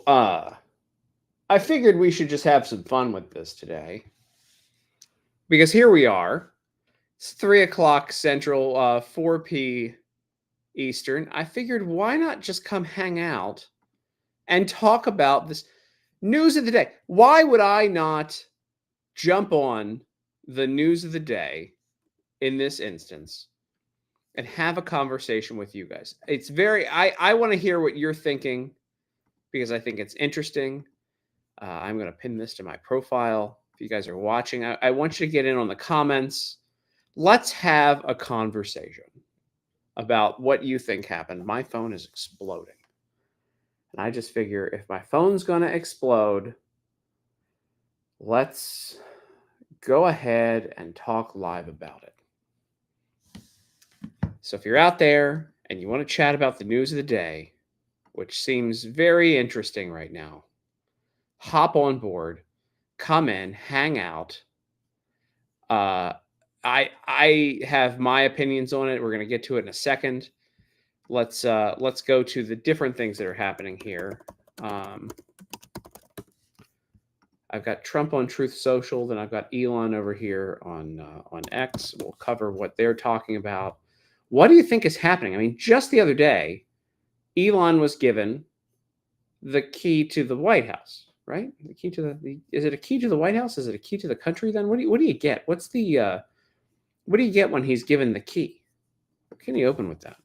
I figured we should just have some fun with this today because here we are. It's 3 o'clock Central, 4 p. Eastern. I figured why not just come hang out and talk about this news of the day? Why would I not jump on the news of the day in this instance and have a conversation with you guys? It's I want to hear what you're thinking because I think it's interesting. I'm going to pin this to my profile. If you guys are watching, I want you to get in on the comments. Let's have a conversation about what you think happened. My phone is exploding. And I just figure if my phone's going to explode, let's go ahead and talk live about it. So if you're out there and you want to chat about the news of the day, which seems very interesting right now, hop on board, come in, hang out. I have my opinions on it. We're going to get to it in a second. Let's go to the different things that are happening here. I've got Trump on Truth Social, then I've got Elon over here on X. We'll cover what they're talking about. What do you think is happening? I mean, just the other day, Elon was given the key to the White House, right? The key to the is it a key to the White House? Is it a key to the country? Then what do you get? What do you get when he's given the key? What can he open with that?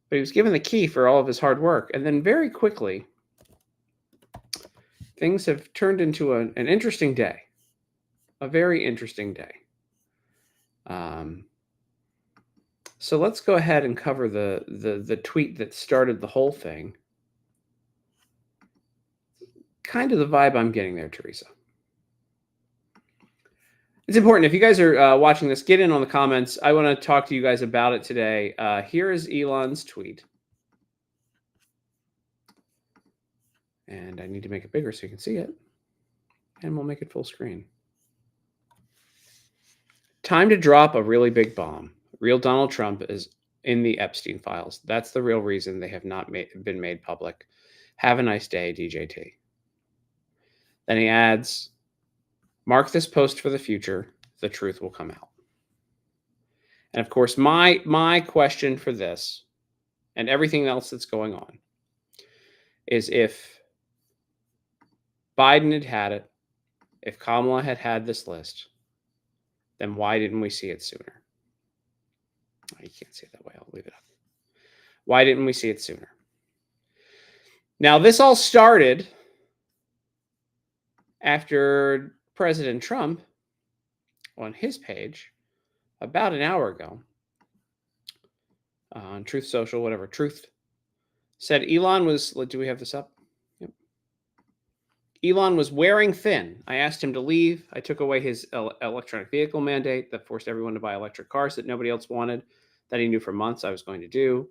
But he was given the key for all of his hard work, and then very quickly, things have turned into an interesting day, a very interesting day. So let's go ahead and cover the tweet that started the whole thing. Kind of the vibe I'm getting there, Teresa. It's important. If you guys are watching this, get in on the comments. I want to talk to you guys about it today. Here is Elon's tweet. And I need to make it bigger so you can see it. And we'll make it full screen. Time to drop a really big bomb. Real Donald Trump is in the Epstein files. That's the real reason they have not been made public. Have a nice day, DJT. Then he adds, mark this post for the future. The truth will come out. And of course, my question for this and everything else that's going on is if Biden had had it, if Kamala had had this list, then why didn't we see it sooner? You can't see it that way. I'll leave it up. Why didn't we see it sooner? Now, this all started after President Trump, on his page, about an hour ago, on Truth Social, whatever, Truth, said Elon was, do we have this up? Yep. Elon was wearing thin. I asked him to leave. I took away his electronic vehicle mandate that forced everyone to buy electric cars that nobody else wanted, that he knew for months I was going to do.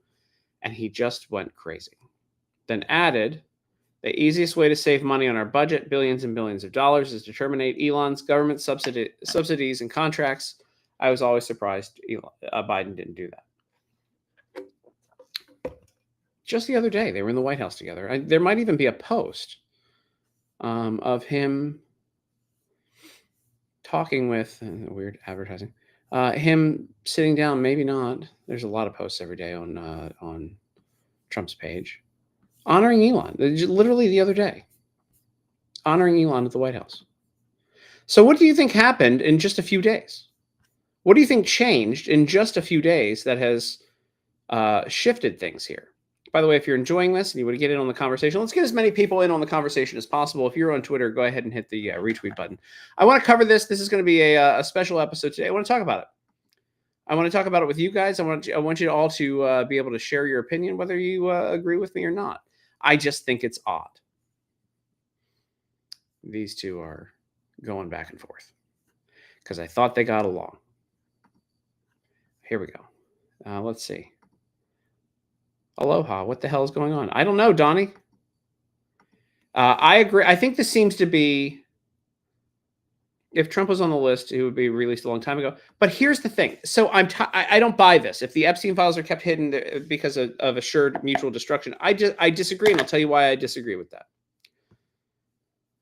And he just went crazy. Then added, the easiest way to save money on our budget, billions and billions of dollars, is to terminate Elon's government subsidies and contracts. I was always surprised Biden didn't do that. Just the other day, they were in the White House together. There might even be a post of him talking with, weird advertising, him sitting down, maybe not. There's a lot of posts every day on Trump's page. Honoring Elon, literally the other day. Honoring Elon at the White House. So what do you think happened in just a few days? What do you think changed in just a few days that has shifted things here? By the way, if you're enjoying this and you want to get in on the conversation, let's get as many people in on the conversation as possible. If you're on Twitter, go ahead and hit the retweet button. I want to cover this. This is going to be a special episode today. I want to talk about it. I want to talk about it with you guys. I want you all to be able to share your opinion, whether you agree with me or not. I just think it's odd. These two are going back and forth because I thought they got along. Here we go. Let's see. Aloha. What the hell is going on? I don't know, Donnie. I agree. I think this seems to be If Trump was on the list, he would be released a long time ago. But here's the thing. So I don't buy this. If the Epstein files are kept hidden because of assured mutual destruction, I disagree, and I'll tell you why I disagree with that.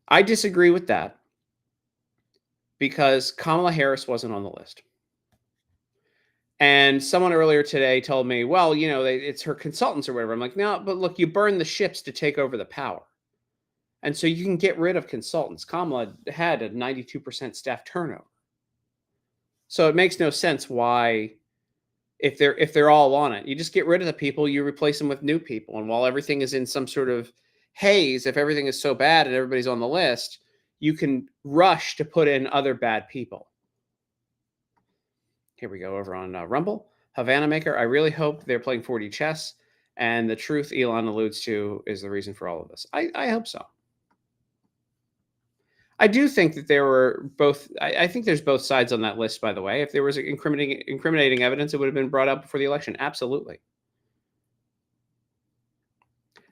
I disagree with that because Kamala Harris wasn't on the list. And someone earlier today told me, well, it's her consultants or whatever. I'm like, no, but look, you burn the ships to take over the power. And so you can get rid of consultants. Kamala had a 92% staff turnover. So it makes no sense why, if they're all on it, you just get rid of the people, you replace them with new people. And while everything is in some sort of haze, if everything is so bad and everybody's on the list, you can rush to put in other bad people. Here we go over on Rumble. Havana Maker, I really hope they're playing 4D chess, and the truth Elon alludes to is the reason for all of this. I hope so. I do think that there were both. I think there's both sides on that list, by the way. If there was incriminating evidence, it would have been brought up before the election. Absolutely.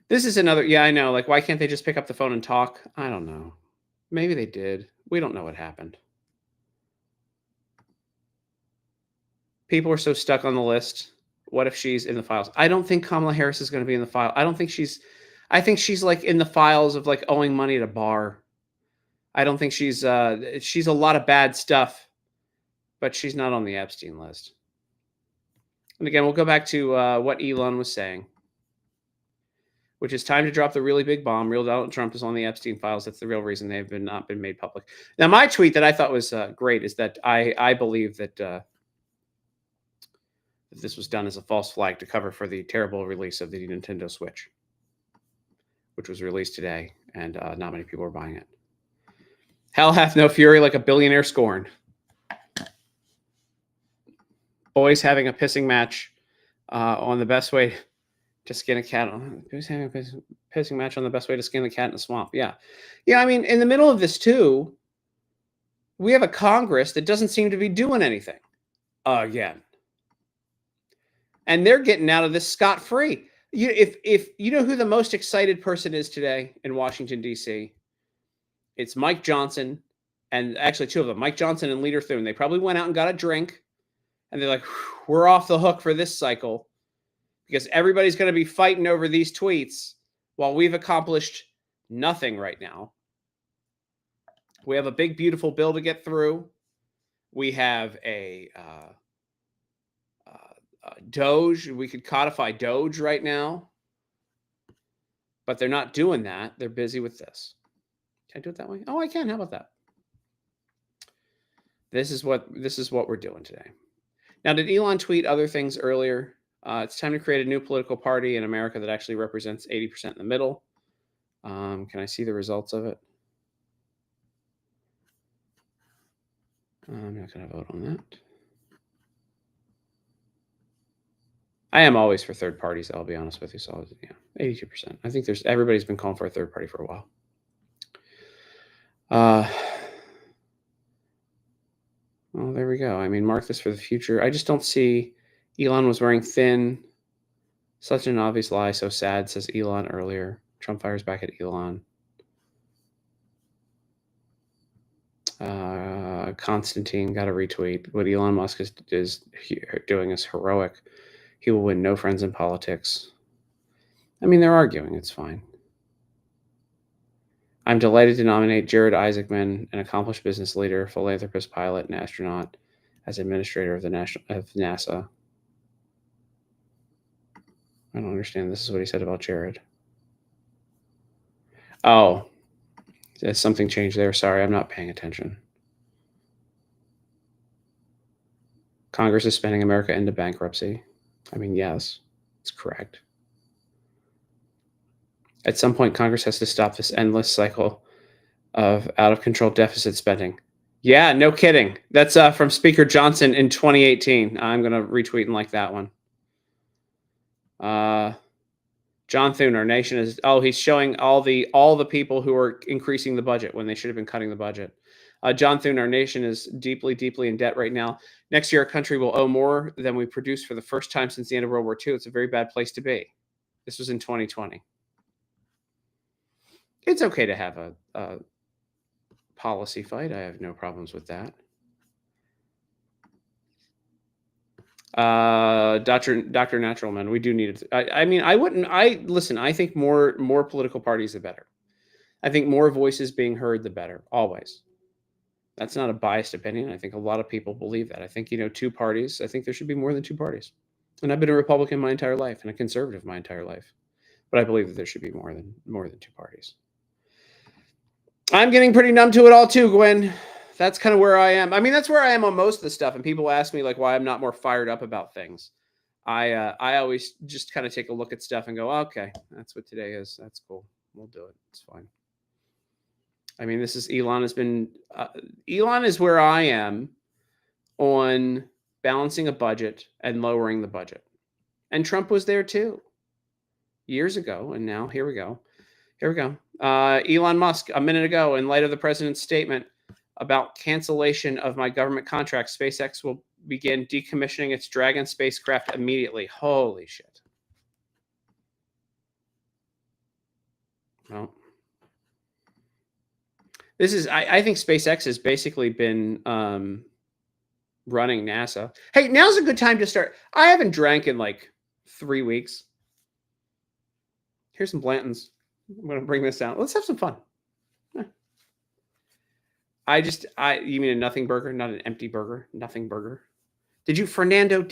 This is another. Yeah, I know. Like, why can't they just pick up the phone and talk? I don't know. Maybe they did. We don't know what happened. People are so stuck on the list. What if she's in the files? I don't think Kamala Harris is going to be in the file. I think she's like in the files of like owing money at a bar. I don't think she's a lot of bad stuff, but she's not on the Epstein list. And again, we'll go back to what Elon was saying, which is time to drop the really big bomb. Real Donald Trump is on the Epstein files. That's the real reason they've not been made public. Now, my tweet that I thought was great is that I believe that this was done as a false flag to cover for the terrible release of the Nintendo Switch, which was released today, and not many people are buying it. Hell hath no fury like a billionaire scorned. Boys having a pissing match on the best way to skin a cat. Boys having a pissing match on the best way to skin the cat in the swamp. Yeah. I mean, in the middle of this too, we have a Congress that doesn't seem to be doing anything again. And they're getting out of this scot-free. If you know who the most excited person is today in Washington, D.C., it's Mike Johnson, and actually two of them, Mike Johnson and Leader Thune. They probably went out and got a drink, and they're like, we're off the hook for this cycle because everybody's going to be fighting over these tweets while we've accomplished nothing right now. We have a big, beautiful bill to get through. We have a Doge. We could codify Doge right now, but they're not doing that. They're busy with this. Can I do it that way? Oh, I can. How about that? This is what we're doing today. Now, did Elon tweet other things earlier? It's time to create a new political party in America that actually represents 80% in the middle. Can I see the results of it? I'm not going to vote on that. I am always for third parties, I'll be honest with you. So, yeah, 82%. I think everybody's been calling for a third party for a while. Well, there we go. I mean, mark this for the future. I just don't see. Elon was wearing thin. Such an obvious lie. So sad, says Elon earlier. Trump fires back at Elon. Constantine got a retweet. What Elon Musk is doing is heroic. He will win no friends in politics. I mean, they're arguing. It's fine. I'm delighted to nominate Jared Isaacman, an accomplished business leader, philanthropist, pilot, and astronaut, as administrator of NASA. I don't understand. This is what he said about Jared. Oh, there's something changed there. Sorry, I'm not paying attention. Congress is spending America into bankruptcy. I mean, yes, it's correct. At some point, Congress has to stop this endless cycle of out-of-control deficit spending. Yeah, no kidding. That's from Speaker Johnson in 2018. I'm going to retweet and like that one. John Thune, our nation is. Oh, he's showing all the people who are increasing the budget when they should have been cutting the budget. John Thune, our nation is deeply, deeply in debt right now. Next year, our country will owe more than we produced for the first time since the end of World War II. It's a very bad place to be. This was in 2020. It's okay to have a policy fight. I have no problems with that. Dr. Naturalman, we do need it. I mean, listen, I think more political parties, the better. I think more voices being heard, the better, always. That's not a biased opinion. I think a lot of people believe that. I think, 2 parties, I think there should be more than 2 parties. And I've been a Republican my entire life and a conservative my entire life. But I believe that there should be more than 2 parties. I'm getting pretty numb to it all too, Gwen. That's kind of where I am. I mean, that's where I am on most of the stuff. And people ask me like why I'm not more fired up about things. I always just kind of take a look at stuff and go, okay, that's what today is. That's cool. We'll do it. It's fine. I mean, this is Elon has been Elon is where I am on balancing a budget and lowering the budget. And Trump was there too years ago. And now here we go. Elon Musk, a minute ago, in light of the president's statement about cancellation of my government contract, SpaceX will begin decommissioning its Dragon spacecraft immediately. Holy shit. Well, this is, I think SpaceX has basically been running NASA. Hey, now's a good time to start. I haven't drank in like 3 weeks. Here's some Blanton's. I'm going to bring this out. Let's have some fun. You mean a nothing burger, not an empty burger? Nothing burger. Fernando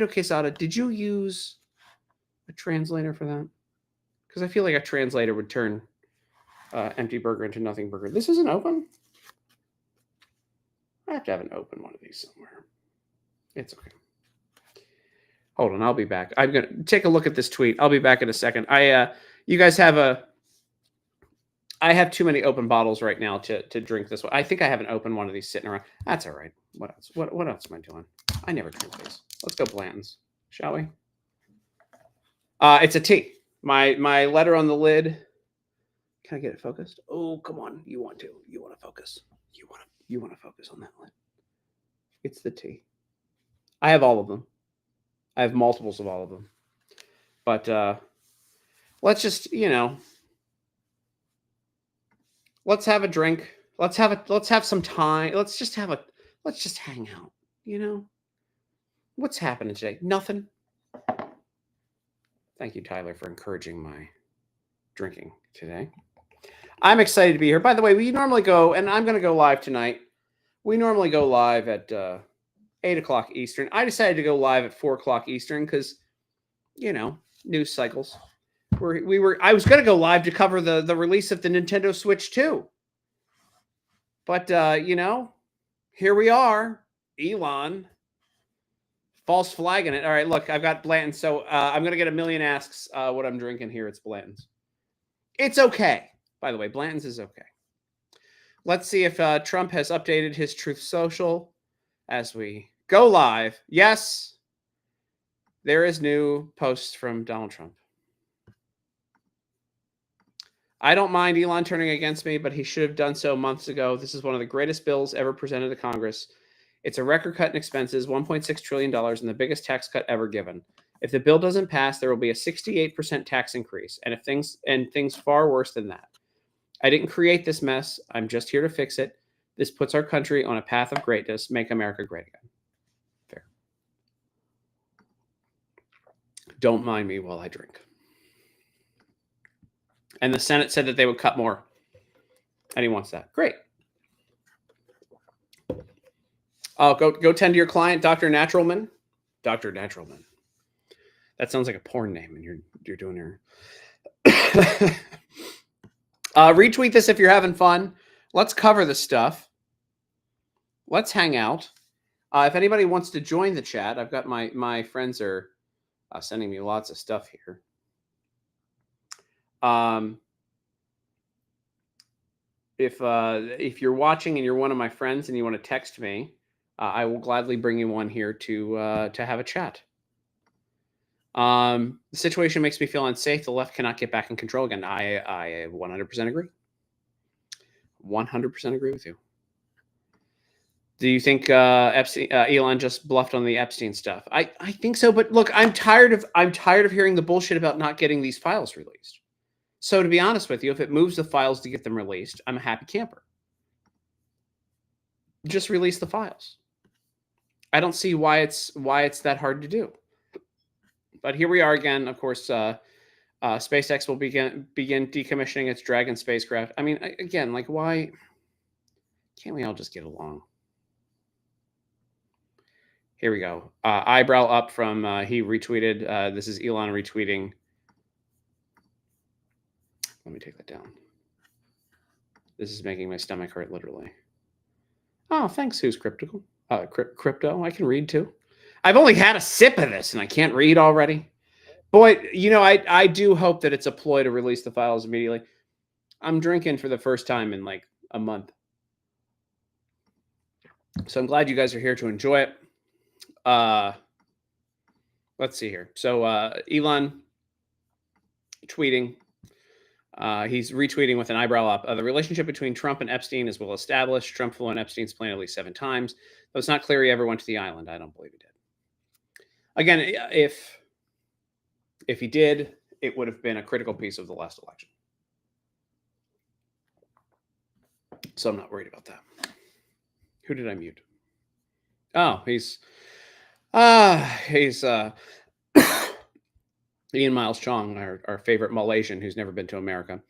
Quesada, did you use a translator for that? Because I feel like a translator would turn empty burger into nothing burger. This isn't open? I have to have an open one of these somewhere. It's okay. Hold on, I'll be back. I'm going to take a look at this tweet. I'll be back in a second. You guys I have too many open bottles right now to drink this one. I think I have an open one of these sitting around. That's all right. What else? What else am I doing? I never drink these. Let's go Blanton's, shall we? It's a tea. My letter on the lid. Can I get it focused? Oh, come on. You want to focus. You want to focus on that lid. It's the tea. I have all of them. I have multiples of all of them. But let's just, let's have a drink. Let's have some time. Let's just hang out, What's happening today? Nothing. Thank you, Tyler, for encouraging my drinking today. I'm excited to be here. By the way, we normally go, and I'm going to go live tonight. We normally go live at 8 o'clock Eastern. I decided to go live at 4 o'clock Eastern because, news cycles. I was going to go live to cover the release of the Nintendo Switch 2. But, here we are. Elon. False flagging it. All right, look, I've got Blanton's. So I'm going to get a million asks what I'm drinking here. It's Blanton's. It's okay. By the way, Blanton's is okay. Let's see if Trump has updated his Truth Social as we go live. Yes, there is new posts from Donald Trump. I don't mind Elon turning against me, but he should have done so months ago. This is one of the greatest bills ever presented to Congress. It's a record cut in expenses, $1.6 trillion, and the biggest tax cut ever given. If the bill doesn't pass, there will be a 68% tax increase, and things far worse than that. I didn't create this mess. I'm just here to fix it. This puts our country on a path of greatness. Make America great again. Fair. Don't mind me while I drink. And the Senate said that they would cut more. And he wants that. Great. Oh, go tend to your client, Dr. Naturalman. Dr. Naturalman. That sounds like a porn name, and you're doing your. Retweet this if you're having fun. Let's cover the stuff. Let's hang out. If anybody wants to join the chat, I've got my friends are sending me lots of stuff here. If you're watching and you're one of my friends and you want to text me, I will gladly bring you on here to have a chat. The situation makes me feel unsafe. The left cannot get back in control again. I 100% agree. 100% agree with you. Do you think Elon just bluffed on the Epstein stuff? I think so, but look, I'm tired of hearing the bullshit about not getting these files released. So to be honest with you, if it moves the files to get them released, I'm a happy camper. just release the files. I don't see why it's that hard to do. But here we are again. Of course, SpaceX will begin decommissioning its Dragon spacecraft. I mean, again, like, why can't we all just get along? Here we go. Eyebrow up from he retweeted. This is Elon retweeting. Let me take that down. This is making my stomach hurt, literally. Oh, thanks, Who's Crypto? Crypto, I can read too. I've only had a sip of this and I can't read already. Boy, you know, I do hope that it's a ploy to release the files immediately. I'm drinking for the first time in like a month. So I'm glad you guys are here to enjoy it. Let's see here. So Elon tweeting. He's retweeting with an eyebrow up. The relationship between Trump and Epstein is well established. Trump flew on Epstein's plane at least 7 times. Though it's not clear he ever went to the island. I don't believe he did. Again, if he did, it would have been a critical piece of the last election. So I'm not worried about that. Who did I mute? Oh, he's Ian Miles Chong, our favorite Malaysian who's never been to America.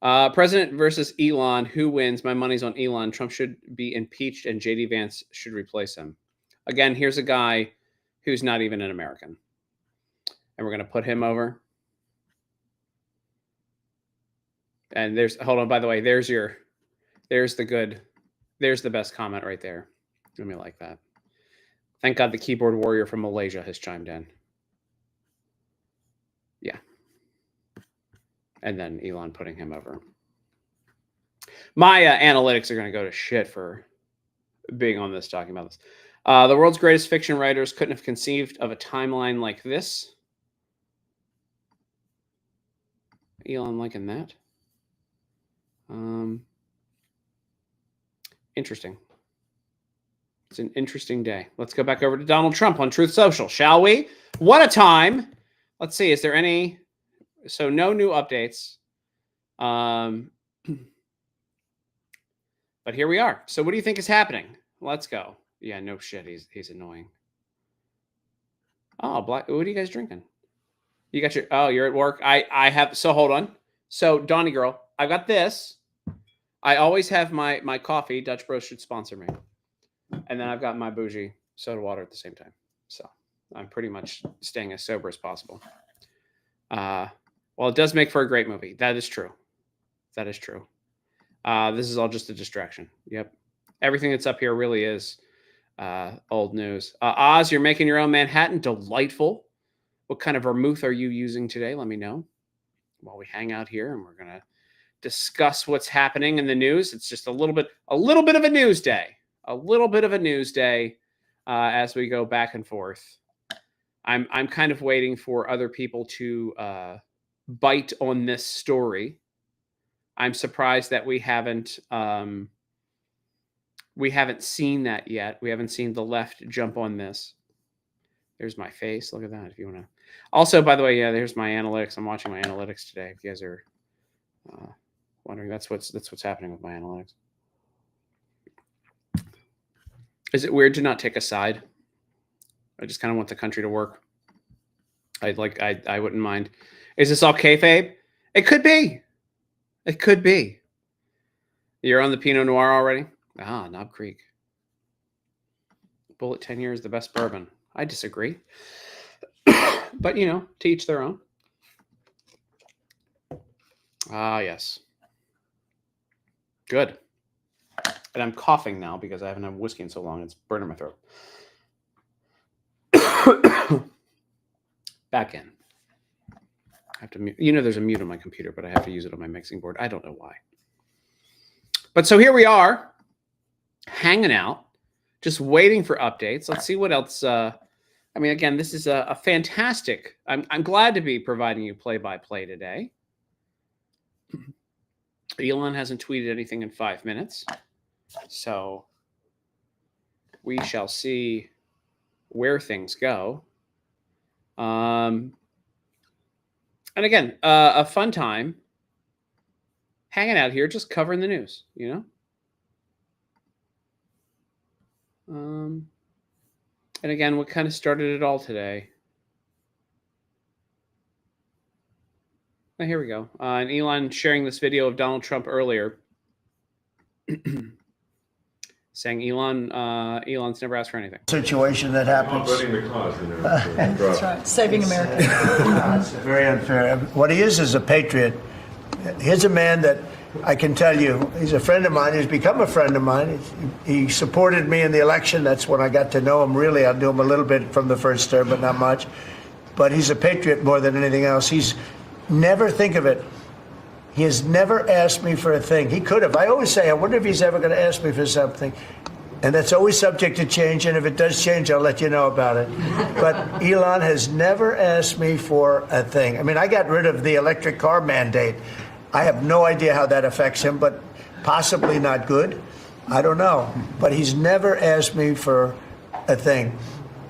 President versus Elon. Who wins? My money's on Elon. Trump should be impeached and JD Vance should replace him. Again, here's a guy who's not even an American. And we're going to put him over. And hold on, by the way, there's the best comment right there. Let me like that. Thank God the keyboard warrior from Malaysia has chimed in. Yeah. And then Elon putting him over. My analytics are going to go to shit for being on this, talking about this. The world's greatest fiction writers couldn't have conceived of a timeline like this. Elon liking that. Interesting. It's an interesting day. Let's go back over to Donald Trump on Truth Social, shall we? What a time. Let's see. Is there any? So no new updates. But here we are. So what do you think is happening? Let's go. Yeah, no shit. He's annoying. Oh, black. What are you guys drinking? You got your. Oh, you're at work. I have. So hold on. So Donnie girl, I got this. I always have my coffee. Dutch Bros should sponsor me. And then I've got my bougie soda water at the same time. So I'm pretty much staying as sober as possible. Well, it does make for a great movie. That is true. That is true. This is all just a distraction. Yep. Everything that's up here really is old news. Oz, you're making your own Manhattan. Delightful. What kind of vermouth are you using today? Let me know while we hang out here, and we're going to discuss what's happening in the news. It's just a little bit of a news day. A little bit of a news day as we go back and forth. I'm kind of waiting for other people to bite on this story. I'm surprised that we haven't seen that yet. We haven't seen the left jump on this. There's my face. Look at that. If you want to. Also, by the way, yeah, there's my analytics. I'm watching my analytics today. If you guys are wondering, that's what's happening with my analytics. Is it weird to not take a side? I just kind of want the country to work. I wouldn't mind. Is this all kayfabe? It could be. It could be. You're on the Pinot Noir already? Ah, Knob Creek. Bullet 10 years, the best bourbon. I disagree. But, you know, to each their own. Ah, yes. Good. And I'm coughing now because I haven't had whiskey in so long. It's burning my throat. Back in. I have to mute. You know, there's a mute on my computer, but I have to use it on my mixing board. I don't know why. But so here we are, hanging out, just waiting for updates. Let's see what else. I mean, again, this is a fantastic. I'm glad to be providing you play-by-play today. Elon hasn't tweeted anything in 5 minutes. So we shall see where things go. And again, a fun time hanging out here, just covering the news, you know? And again, what kind of started it all today? Oh, here we go. And Elon sharing this video of Donald Trump earlier, saying Elon's never asked for anything. Situation that happens. That's right. Saving America. It's very unfair. What he is a patriot. Here's a man that I can tell you, he's a friend of mine. He's become a friend of mine. He supported me in the election. That's when I got to know him. Really, I knew him a little bit from the first term, but not much. But he's a patriot more than anything else. He's never, think of it, he has never asked me for a thing. He could have. I always say, I wonder if he's ever going to ask me for something. And that's always subject to change. And if it does change, I'll let you know about it. But Elon has never asked me for a thing. I mean, I got rid of the electric car mandate. I have no idea how that affects him, but possibly not good. I don't know. But he's never asked me for a thing.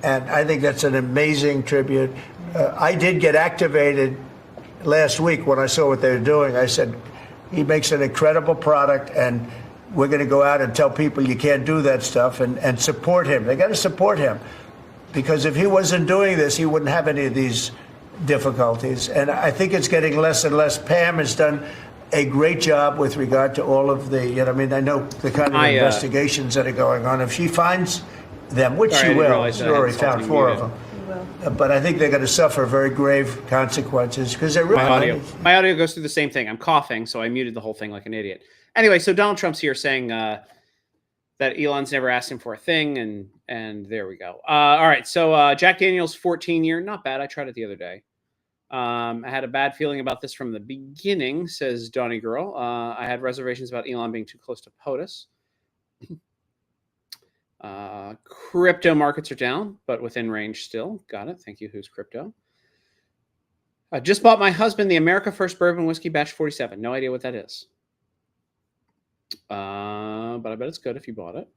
And I think that's an amazing tribute. I did get activated last week when I saw what they were doing. I said, he makes an incredible product, and we're going to go out and tell people you can't do that stuff and support him. They got to support him, because if he wasn't doing this, he wouldn't have any of these difficulties. And I think it's getting less and less. Pam has done a great job with regard to all of the, I mean, I know the kind of investigations that are going on. If she finds them, which she will, she's already found 4 of them. But I think they're going to suffer very grave consequences because they're really. My audio goes through the same thing. I'm coughing, so I muted the whole thing like an idiot. Anyway, so Donald Trump's here saying that Elon's never asked him for a thing, and there we go. All right, so Jack Daniel's 14-year, not bad. I tried it the other day. I had a bad feeling about this from the beginning, says Donnie Girl. I had reservations about Elon being too close to POTUS. Crypto markets are down, but within range still. Got it. Thank you. Who's crypto? I just bought my husband the America First Bourbon Whiskey Batch 47. No idea what that is. But I bet it's good if you bought it.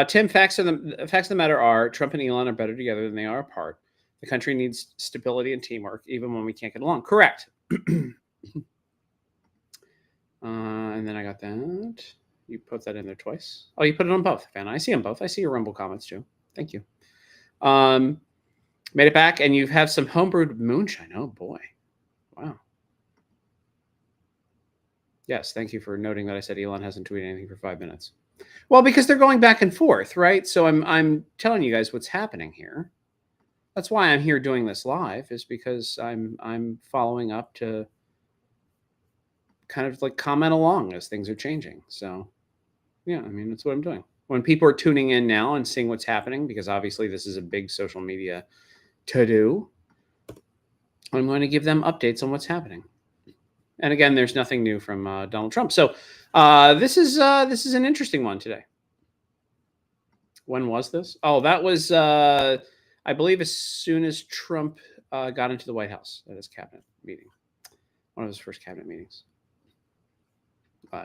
Tim, facts of the matter are Trump and Elon are better together than they are apart. The country needs stability and teamwork, even when we can't get along. Correct. And then I got that. You put that in there twice. Oh, you put it on both, Fan. I see them both. I see your Rumble comments too. Thank you. Made it back, and you have some homebrewed moonshine. Oh boy, wow. Yes, thank you for noting that I said Elon hasn't tweeted anything for 5 minutes. Well, because they're going back and forth, right? So I'm telling you guys what's happening here. That's why I'm here doing this live, is because I'm following up to kind of like comment along as things are changing. So yeah, I mean, that's what I'm doing. When people are tuning in now and seeing what's happening, because obviously this is a big social media to-do, I'm going to give them updates on what's happening. And again, there's nothing new from Donald Trump. So this is an interesting one today. When was this? Oh, that was, I believe, as soon as Trump got into the White House at his cabinet meeting. One of his first cabinet meetings.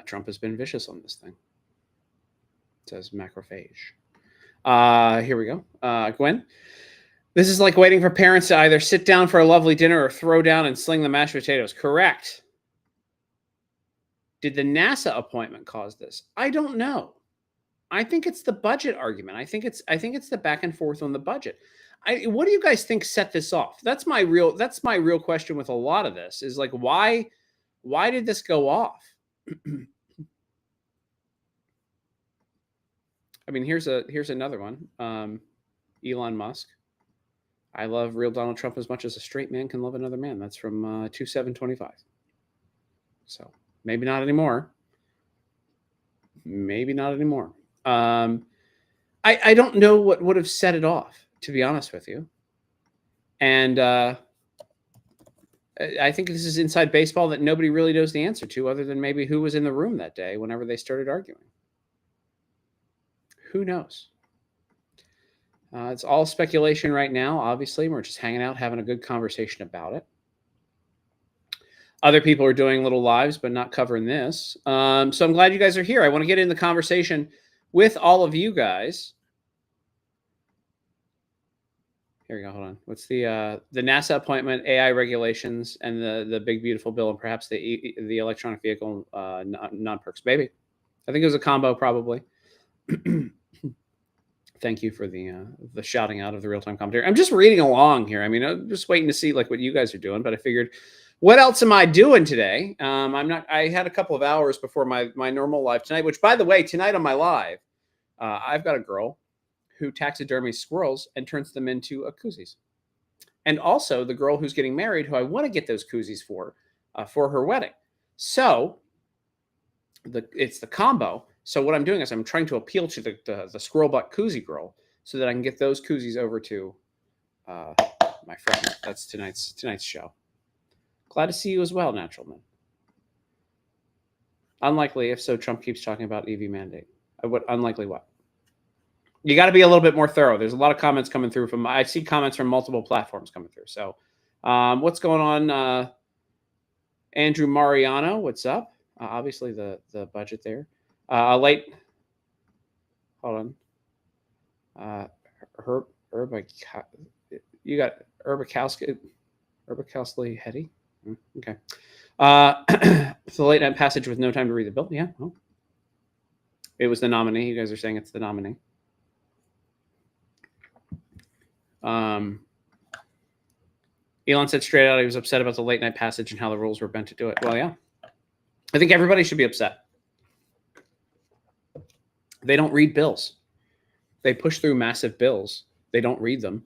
Trump has been vicious on this thing. It says macrophage. Here we go. Gwen. This is like waiting for parents to either sit down for a lovely dinner or throw down and sling the mashed potatoes. Correct. Did the NASA appointment cause this? I don't know. I think it's the budget argument. I think it's the back and forth on the budget. What do you guys think set this off? That's my real question with a lot of this, is like, why did this go off? I mean, here's another one. Elon Musk. I love real Donald Trump as much as a straight man can love another man. That's from 2725. So maybe not anymore. Maybe not anymore. I don't know what would have set it off, to be honest with you. And I think this is inside baseball that nobody really knows the answer to, other than maybe who was in the room that day whenever they started arguing. Who knows? It's all speculation right now, obviously. We're just hanging out, having a good conversation about it. Other people are doing little lives, but not covering this. So I'm glad you guys are here. I want to get in the conversation with all of you guys. Here we go. Hold on. What's the NASA appointment, AI regulations, and the big beautiful bill, and perhaps the electronic vehicle non-perks? Maybe. I think it was a combo, probably. Thank you for the shouting out of the real-time commentary. I'm just reading along here. I mean, I'm just waiting to see like what you guys are doing, but I figured, what else am I doing today? I had a couple of hours before my normal live tonight, which, by the way, tonight on my live, I've got a girl who taxidermies squirrels and turns them into koozies. And also the girl who's getting married, who I want to get those koozies for her wedding. So it's the combo. So what I'm doing is I'm trying to appeal to the squirrel butt koozie girl so that I can get those koozies over to my friend. That's tonight's show. Glad to see you as well, Natural Man. Unlikely. If so, Trump keeps talking about EV mandate. Unlikely what? You got to be a little bit more thorough. There's a lot of comments coming through I see comments from multiple platforms coming through. So what's going on? Andrew Mariano, what's up? Obviously the budget there. Hold on. You got Urbakowski Hetty. Okay. It's the late night passage with no time to read the bill. Yeah. Well, it was the nominee. You guys are saying it's the nominee. Elon said straight out he was upset about the late night passage and how the rules were bent to do it. Well, yeah. I think everybody should be upset. They don't read bills. They push through massive bills. They don't read them.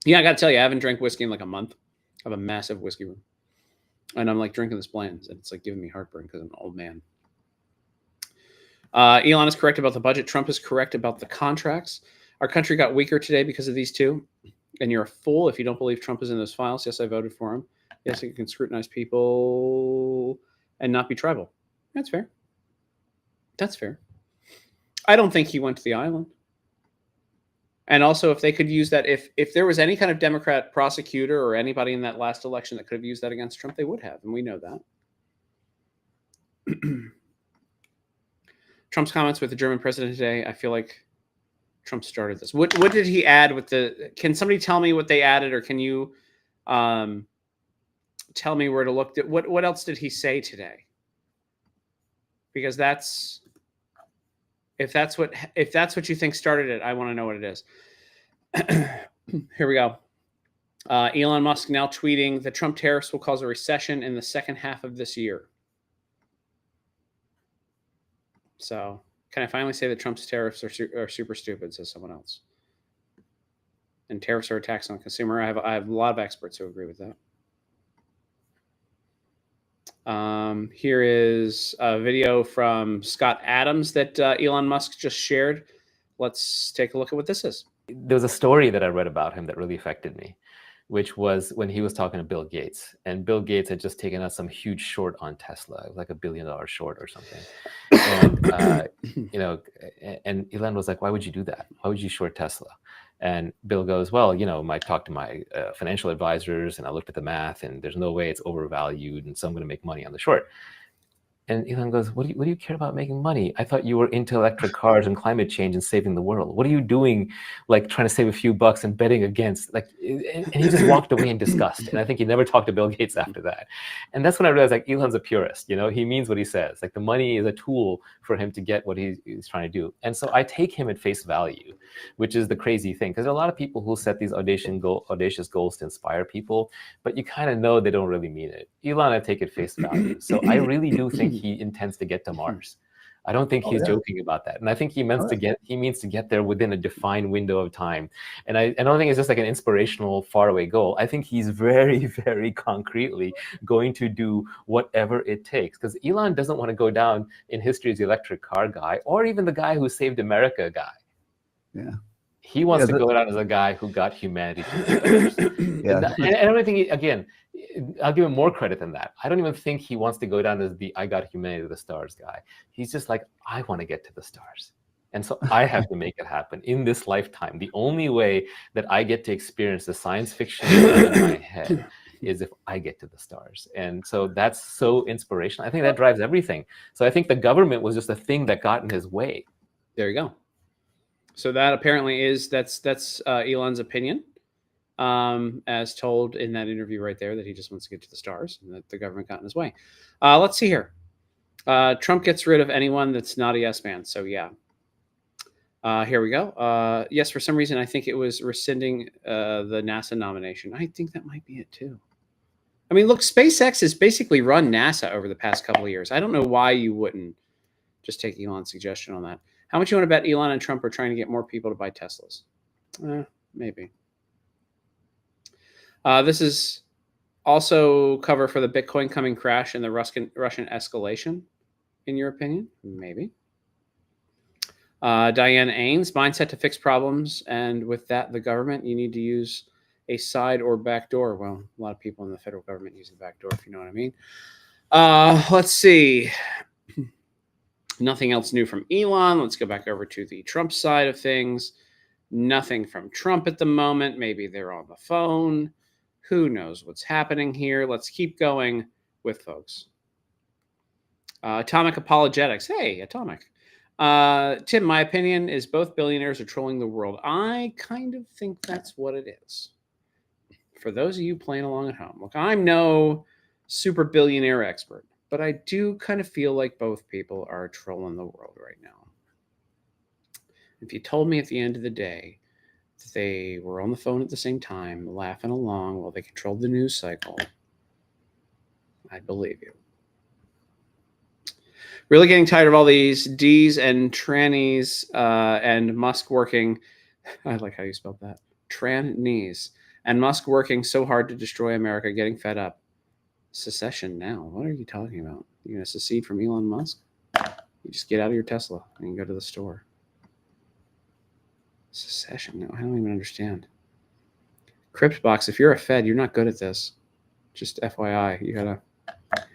Yeah, I got to tell you, I haven't drank whiskey in like a month. I have a massive whiskey room. And I'm like drinking this blend, and it's like giving me heartburn because I'm an old man. Elon is correct about the budget. Trump is correct about the contracts. Our country got weaker today because of these two. And you're a fool if you don't believe Trump is in those files. Yes, I voted for him. Yes, he can scrutinize people and not be tribal. That's fair. That's fair. I don't think he went to the island. And also, if they could use that, if there was any kind of Democrat prosecutor or anybody in that last election that could have used that against Trump, they would have. And we know that. Trump's comments with the German president today, I feel like Trump started this. What did he add with the... Can somebody tell me what they added, or can you tell me where to look? What else did he say today? Because that's... If that's what you think started it, I want to know what it is. Here we go. Elon Musk now tweeting, the Trump tariffs will cause a recession in the second half of this year. So can I finally say that Trump's tariffs are super stupid, says someone else. And tariffs are a tax on the consumer. I have a lot of experts who agree with that. Here is a video from Scott Adams that Elon Musk just shared. Let's take a look at what this is. There was a story that I read about him that really affected me, which was when he was talking to Bill Gates. And Bill Gates had just taken out some huge short on Tesla. It was like $1 billion short or something. And, and Elon was like, why would you do that? Why would you short Tesla? And Bill goes, well, I talked to my financial advisors and I looked at the math and there's no way it's overvalued. And so I'm going to make money on the short. And Elon goes, what do you care about making money? I thought you were into electric cars and climate change and saving the world. What are you doing, like trying to save a few bucks and betting against? And he just walked away in disgust. And I think he never talked to Bill Gates after that. And that's when I realized, like, Elon's a purist. He means what he says. Like, the money is a tool for him to get what he's trying to do. And so I take him at face value, which is the crazy thing. Because there are a lot of people who set these audacious goals to inspire people, but you kind of know they don't really mean it. Elon, I take at face value. So I really do think he intends to get to Mars. I don't think he's joking about that. And I think he means to get there within a defined window of time. And I don't think it's just like an inspirational faraway goal. I think he's very, very concretely going to do whatever it takes. Because Elon doesn't want to go down in history as the electric car guy, or even the guy who saved America guy. Yeah. He wants to go down as a guy who got humanity to the stars. And I don't think, again, I'll give him more credit than that. I don't even think he wants to go down as the I got humanity to the stars guy. He's just like, I want to get to the stars. And so I have to make it happen in this lifetime. The only way that I get to experience the science fiction in my head is if I get to the stars. And so that's so inspirational. I think that drives everything. So I think the government was just a thing that got in his way. There you go. So that apparently that's Elon's opinion, as told in that interview right there, that he just wants to get to the stars and that the government got in his way. Let's see here. Trump gets rid of anyone that's not a yes man. So yeah, Here we go. Yes, for some reason, I think it was rescinding the NASA nomination. I think that might be it too. I mean, look, SpaceX has basically run NASA over the past couple of years. I don't know why you wouldn't just take Elon's suggestion on that. How much you want to bet Elon and Trump are trying to get more people to buy Teslas? Maybe. This is also cover for the Bitcoin coming crash and the Russian escalation, in your opinion? Maybe. Diane Ains, mindset to fix problems, and with that, the government, you need to use a side or back door. Well, a lot of people in the federal government use the back door, if you know what I mean. Let's see. Nothing else new from Elon. Let's go back over to the Trump side of things. Nothing from Trump at the moment. Maybe they're on the phone. Who knows what's happening here? Let's keep going with folks. Atomic Apologetics. Hey, Atomic. Tim, my opinion is both billionaires are trolling the world. I kind of think that's what it is. For those of you playing along at home, look, I'm no super billionaire expert, but I do kind of feel like both people are trolling the world right now. If you told me at the end of the day that they were on the phone at the same time, laughing along while they controlled the news cycle, I'd believe you. Really getting tired of all these D's and trannies and Musk working. I like how you spelled that. Trannies. And Musk working so hard to destroy America, getting fed up. Secession now. What are you talking about? You're going to secede from Elon Musk? You just get out of your Tesla and you go to the store. Secession? No, I don't even understand. Cryptbox, if you're a Fed, you're not good at this. Just FYI. It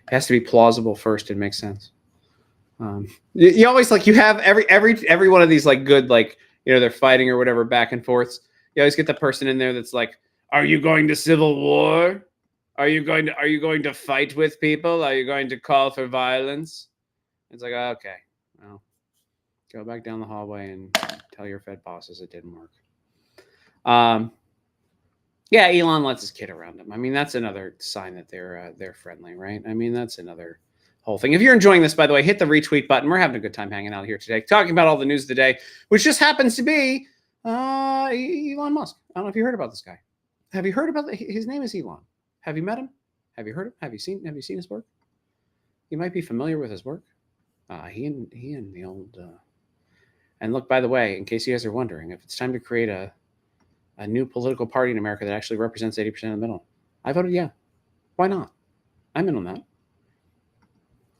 has to be plausible first and make sense. You always you have every one of these good they're fighting or whatever back and forths. You always get the person in there that's like, are you going to civil war? Are you going to fight with people? Are you going to call for violence? It's like, okay, well, go back down the hallway and tell your Fed bosses it didn't work. Yeah, Elon lets his kid around him. I mean, that's another sign that they're friendly, right? I mean, that's another whole thing. If you're enjoying this, by the way, hit the retweet button. We're having a good time hanging out here today, talking about all the news of the day, which just happens to be Elon Musk. I don't know if you heard about this guy. Have you heard about his name is Elon? Have you met him? Have you heard him? Have you seen his work? You might be familiar with his work. He and the old. And look, by the way, in case you guys are wondering, if it's time to create a new political party in America that actually represents 80% of the middle, I voted yeah. Why not? I'm in on that.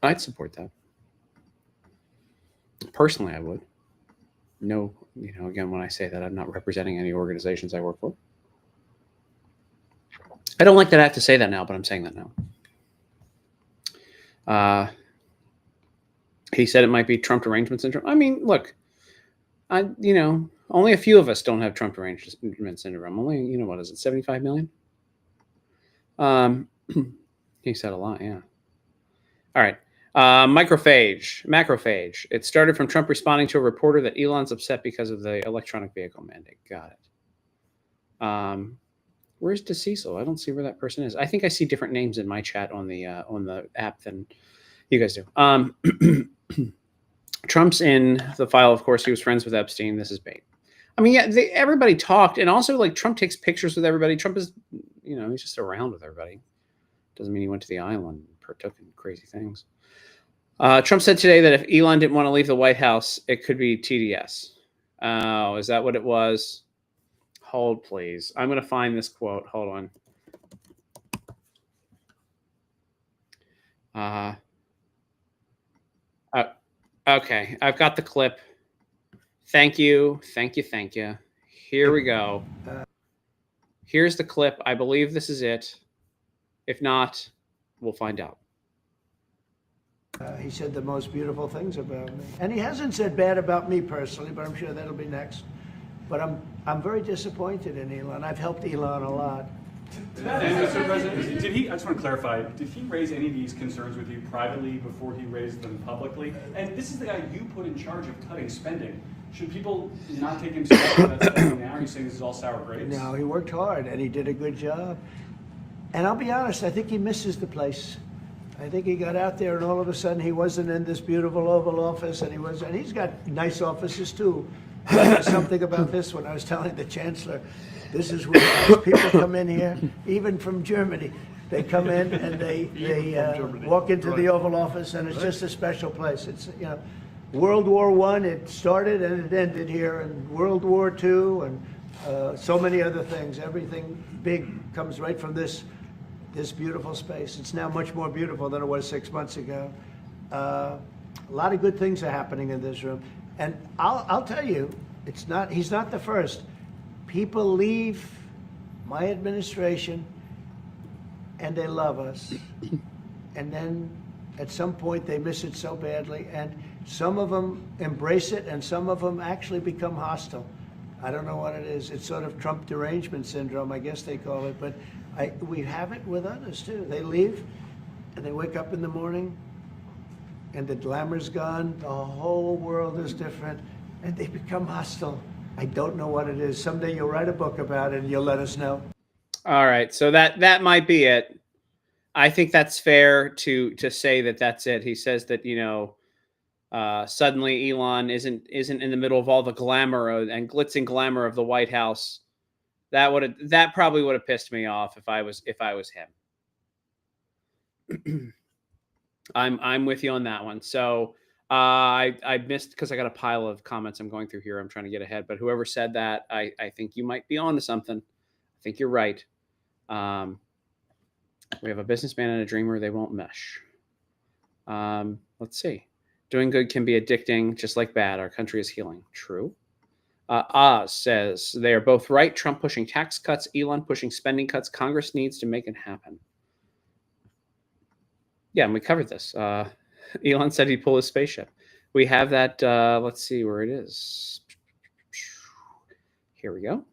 I'd support that. Personally, I would. No, again, when I say that, I'm not representing any organizations I work for. I don't like that I have to say that now, but I'm saying that now. He said it might be Trump derangement syndrome. I mean, look, only a few of us don't have Trump derangement syndrome. Only, what is it, 75 million? He said a lot, yeah. All right. Macrophage. It started from Trump responding to a reporter that Elon's upset because of the electronic vehicle mandate. Got it. Where's DeCecil? I don't see where that person is. I think I see different names in my chat on the app than you guys do. Trump's in the file, of course. He was friends with Epstein. This is bait. I mean, yeah, everybody talked, and also Trump takes pictures with everybody. Trump is, he's just around with everybody. Doesn't mean he went to the island and partook in crazy things. Trump said today that if Elon didn't want to leave the White House, it could be TDS. Oh, is that what it was? Hold, please. I'm going to find this quote. Hold on. Okay, I've got the clip. Thank you. Here we go. Here's the clip. I believe this is it. If not, we'll find out. He said the most beautiful things about me. And he hasn't said bad about me personally, but I'm sure that'll be next. But I'm very disappointed in Elon. I've helped Elon a lot. Mr. President, I just want to clarify, did he raise any of these concerns with you privately before he raised them publicly? And this is the guy you put in charge of cutting spending. Should people not take him seriously that spending now? Are you saying this is all sour grapes? No, he worked hard and he did a good job. And I'll be honest, I think he misses the place. I think he got out there and all of a sudden he wasn't in this beautiful Oval Office and he's got nice offices too. There's something about this when I was telling the chancellor, this is where people come in here, even from Germany. They come in and they walk into the Oval Office, and it's just a special place. It's, you know, World War I, it started and it ended here, and World War II, and so many other things. Everything big comes right from this beautiful space. It's now much more beautiful than it was 6 months ago. A lot of good things are happening in this room, and I'll tell you, he's not the first. People leave my administration and they love us, and then at some point they miss it so badly, and some of them embrace it and some of them actually become hostile. I don't know what it is. It's sort of Trump derangement syndrome, I guess they call it, but we have it with others too. They leave and they wake up in the morning and the glamour's gone, the whole world is different, and they become hostile. I don't know what it is. Someday you'll write a book about it and you'll let us know. All right, so that might be it. I think that's fair to say that that's it. He says that, you know, suddenly Elon isn't in the middle of all the glamour and glitz and glamour of the White House. That probably would have pissed me off if I was him. I'm with you on that one. So I missed, because I got a pile of comments I'm going through here. I'm trying to get ahead, but whoever said that, I think you might be on to something. I think you're right. We have a businessman and a dreamer. They won't mesh. Let's see. Doing good can be addicting, just like bad. Our country is healing. True. Oz says they are both right. Trump pushing tax cuts, Elon pushing spending cuts. Congress needs to make it happen. Yeah, and we covered this. Elon said he'd pull his spaceship. We have that. Let's see where it is. Here we go.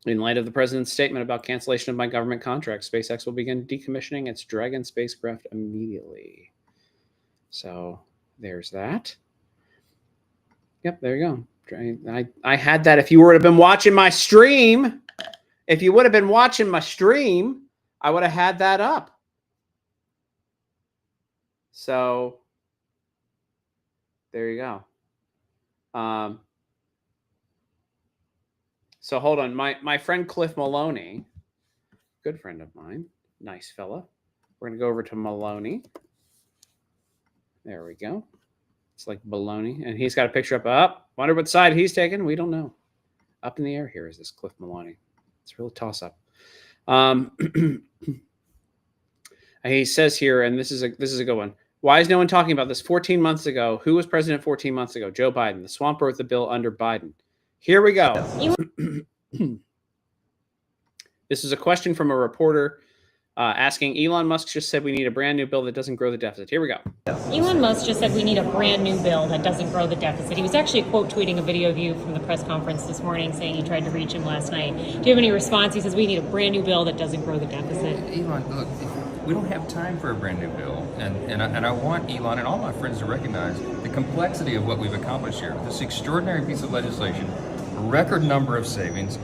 In light of the president's statement about cancellation of my government contract, SpaceX will begin decommissioning its Dragon spacecraft immediately. So there's that. Yep, there you go. I had that. If you would have been watching my stream, I would have had that up. So there you go. So hold on. My friend Cliff Maloney, good friend of mine, nice fella. We're going to go over to Maloney. There we go. It's like baloney. And he's got a picture up. Wonder what side he's taking. We don't know. Up in the air here is this Cliff Maloney. It's a real toss-up. He says here, and this is a good one. Why is no one talking about this? 14 months ago, who was president 14 months ago? Joe Biden. The swamp wrote the bill under Biden. Here we go. This is a question from a reporter asking, Elon Musk just said we need a brand new bill that doesn't grow the deficit. Here we go. Elon Musk just said we need a brand new bill that doesn't grow the deficit. He was actually quote tweeting a video of you from the press conference this morning saying he tried to reach him last night. Do you have any response? He says we need a brand new bill that doesn't grow the deficit. Elon, look, we don't have time for a brand new bill. And I want Elon and all my friends to recognize the complexity of what we've accomplished here. This extraordinary piece of legislation, record number of savings,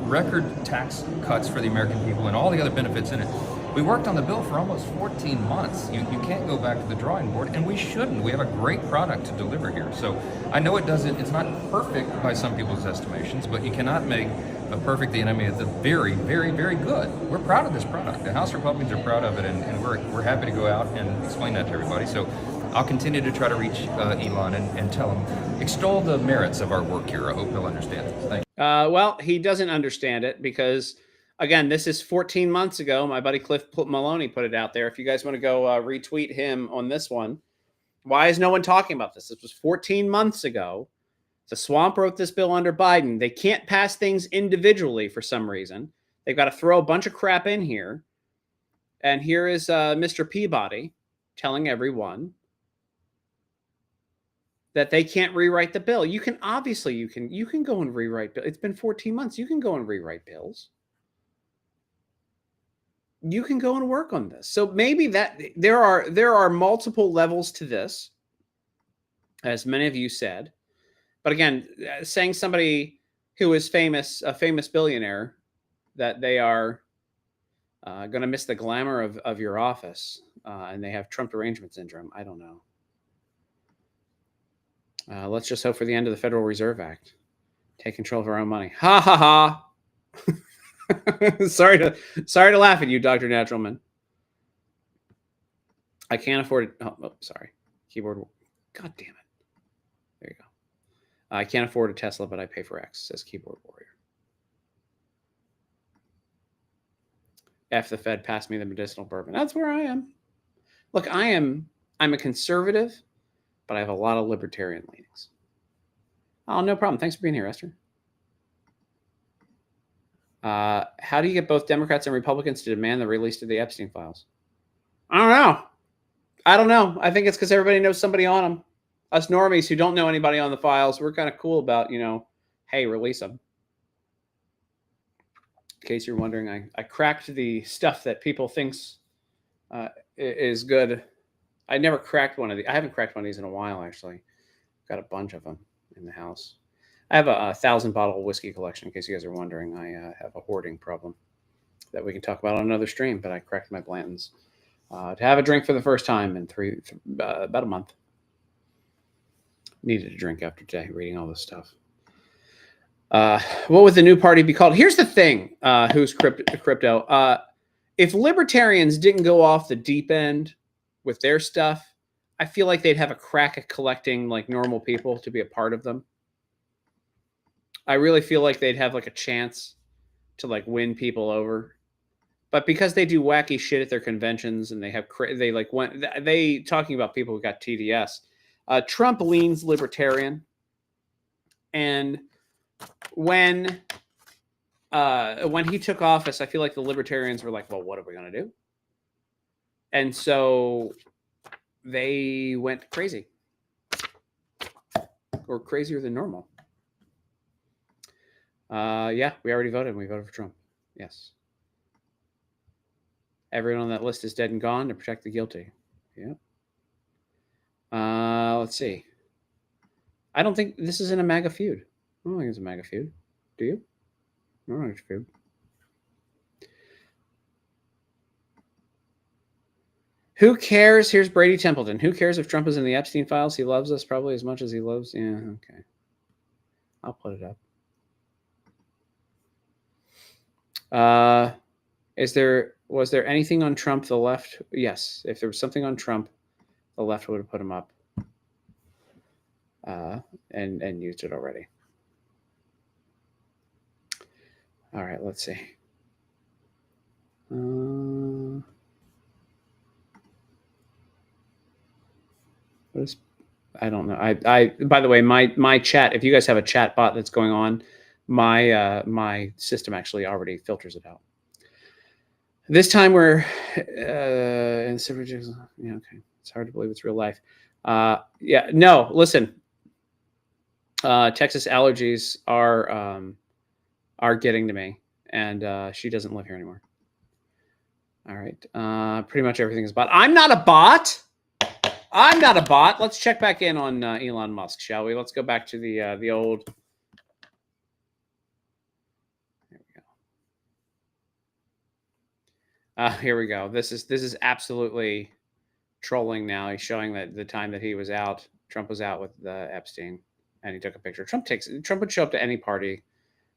record tax cuts for the American people, and all the other benefits in it. We worked on the bill for almost 14 months. You can't go back to the drawing board, and we shouldn't. We have a great product to deliver here. So I know it's not perfect by some people's estimations, but you cannot make a perfect the enemy of the very, very, very good. We're proud of this product. The House Republicans are proud of it, and we're happy to go out and explain that to everybody. So I'll continue to try to reach Elon and tell him, extol the merits of our work here. I hope he'll understand it. Thank you. Well, he doesn't understand it because, again, this is 14 months ago. My buddy Cliff Maloney put it out there. If you guys want to go retweet him on this one, why is no one talking about this? This was 14 months ago. The swamp wrote this bill under Biden. They can't pass things individually for some reason. They've got to throw a bunch of crap in here. And here is Mr. Peabody telling everyone that they can't rewrite the bill. You can go and rewrite bill. It's been 14 months. You can go and rewrite bills. You can go and work on this. So maybe that there are multiple levels to this, as many of you said. But again, saying somebody who is famous, a famous billionaire, that they are going to miss the glamour of your office and they have Trump derangement syndrome, I don't know. Let's just hope for the end of the Federal Reserve Act. Take control of our own money. Ha ha ha. sorry to laugh at you, Dr. Naturalman. I can't afford it. Oh, sorry. Keyboard. God damn it. There you go. I can't afford a Tesla, but I pay for X, says Keyboard Warrior. F the Fed, pass me the medicinal bourbon. That's where I am. Look, I'm a conservative, but I have a lot of libertarian leanings. Oh, no problem. Thanks for being here, Esther. How do you get both Democrats and Republicans to demand the release of the Epstein files? I don't know. I think it's because everybody knows somebody on them. Us normies who don't know anybody on the files, we're kind of cool about, hey, release them. In case you're wondering, I cracked the stuff that people thinks is good. I never cracked one of these. I haven't cracked one of these in a while, actually. Got a bunch of them in the house. I have a 1,000-bottle whiskey collection, in case you guys are wondering. I have a hoarding problem that we can talk about on another stream, but I cracked my Blantons to have a drink for the first time in about a month. Needed a drink after today, reading all this stuff. What would the new party be called? Here's the thing, who's crypto. If libertarians didn't go off the deep end with their stuff, I feel like they'd have a crack at collecting like normal people to be a part of them. I really feel like they'd have like a chance to like win people over. But because they do wacky shit at their conventions and they talking about people who got TDS, Trump leans libertarian. And when he took office, I feel like the libertarians were like, well, what are we going to do? And so they went crazy, or crazier than normal. Yeah, we already voted. We voted for Trump. Yes. Everyone on that list is dead and gone to protect the guilty. Yeah. Let's see. I don't think this is in a MAGA feud. I don't think it's a MAGA feud. Do you? I don't think it's a feud. Who cares? Here's Brady Templeton. Who cares if Trump is in the Epstein files? He loves us probably as much as he loves. Yeah, okay. I'll put it up. Was there anything on Trump the left? Yes. If there was something on Trump, the left would have put him up and used it already. All right, let's see. I don't know. I by the way, my chat, if you guys have a chat bot that's going on, my system actually already filters it out. This time we're in yeah, okay. It's hard to believe it's real life. Yeah, no, listen. Texas allergies are getting to me, and she doesn't live here anymore. All right. Pretty much everything is bot. I'm not a bot. I'm not a bot. Let's check back in on Elon Musk, shall we? Let's go back to the old. There we go. Here we go. This is absolutely trolling now. He's showing that the time that he was out, Trump was out with Epstein, and he took a picture. Trump would show up to any party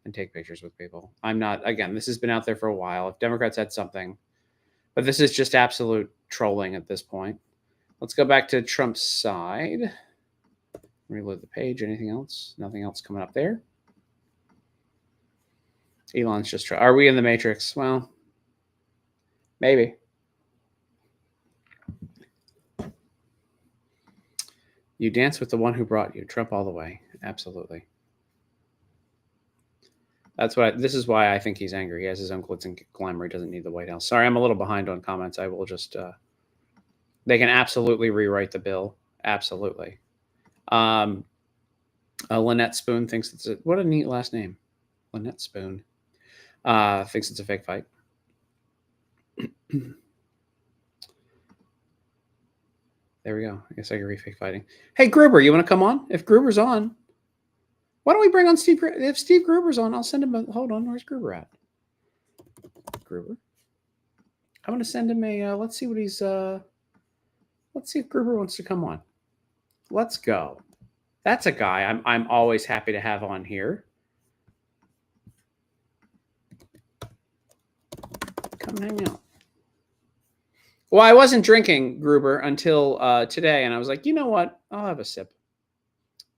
and take pictures with people. I'm not. Again, this has been out there for a while. If Democrats had something, but this is just absolute trolling at this point. Let's go back to Trump's side. Reload the page. Anything else? Nothing else coming up there. Elon's just are we in the Matrix? Well, maybe. You dance with the one who brought you. Trump all the way. Absolutely. This is why I think he's angry. He has his own glitz and glamour. He doesn't need the White House. Sorry, I'm a little behind on comments. I will just they can absolutely rewrite the bill. Absolutely. Lynette Spoon thinks it's what a neat last name. Lynette Spoon thinks it's a fake fight. There we go. I guess I can refake fighting. Hey, Gruber, you want to come on? If Gruber's on, why don't we bring on Steve? If Steve Gruber's on, I'll send him hold on. Where's Gruber at? Gruber. I'm going to send him a, let's see what he's, let's see if Gruber wants to come on. Let's go. That's a guy I'm always happy to have on here. Come hang out. Well, I wasn't drinking, Gruber, until today, and I was like, you know what? I'll have a sip.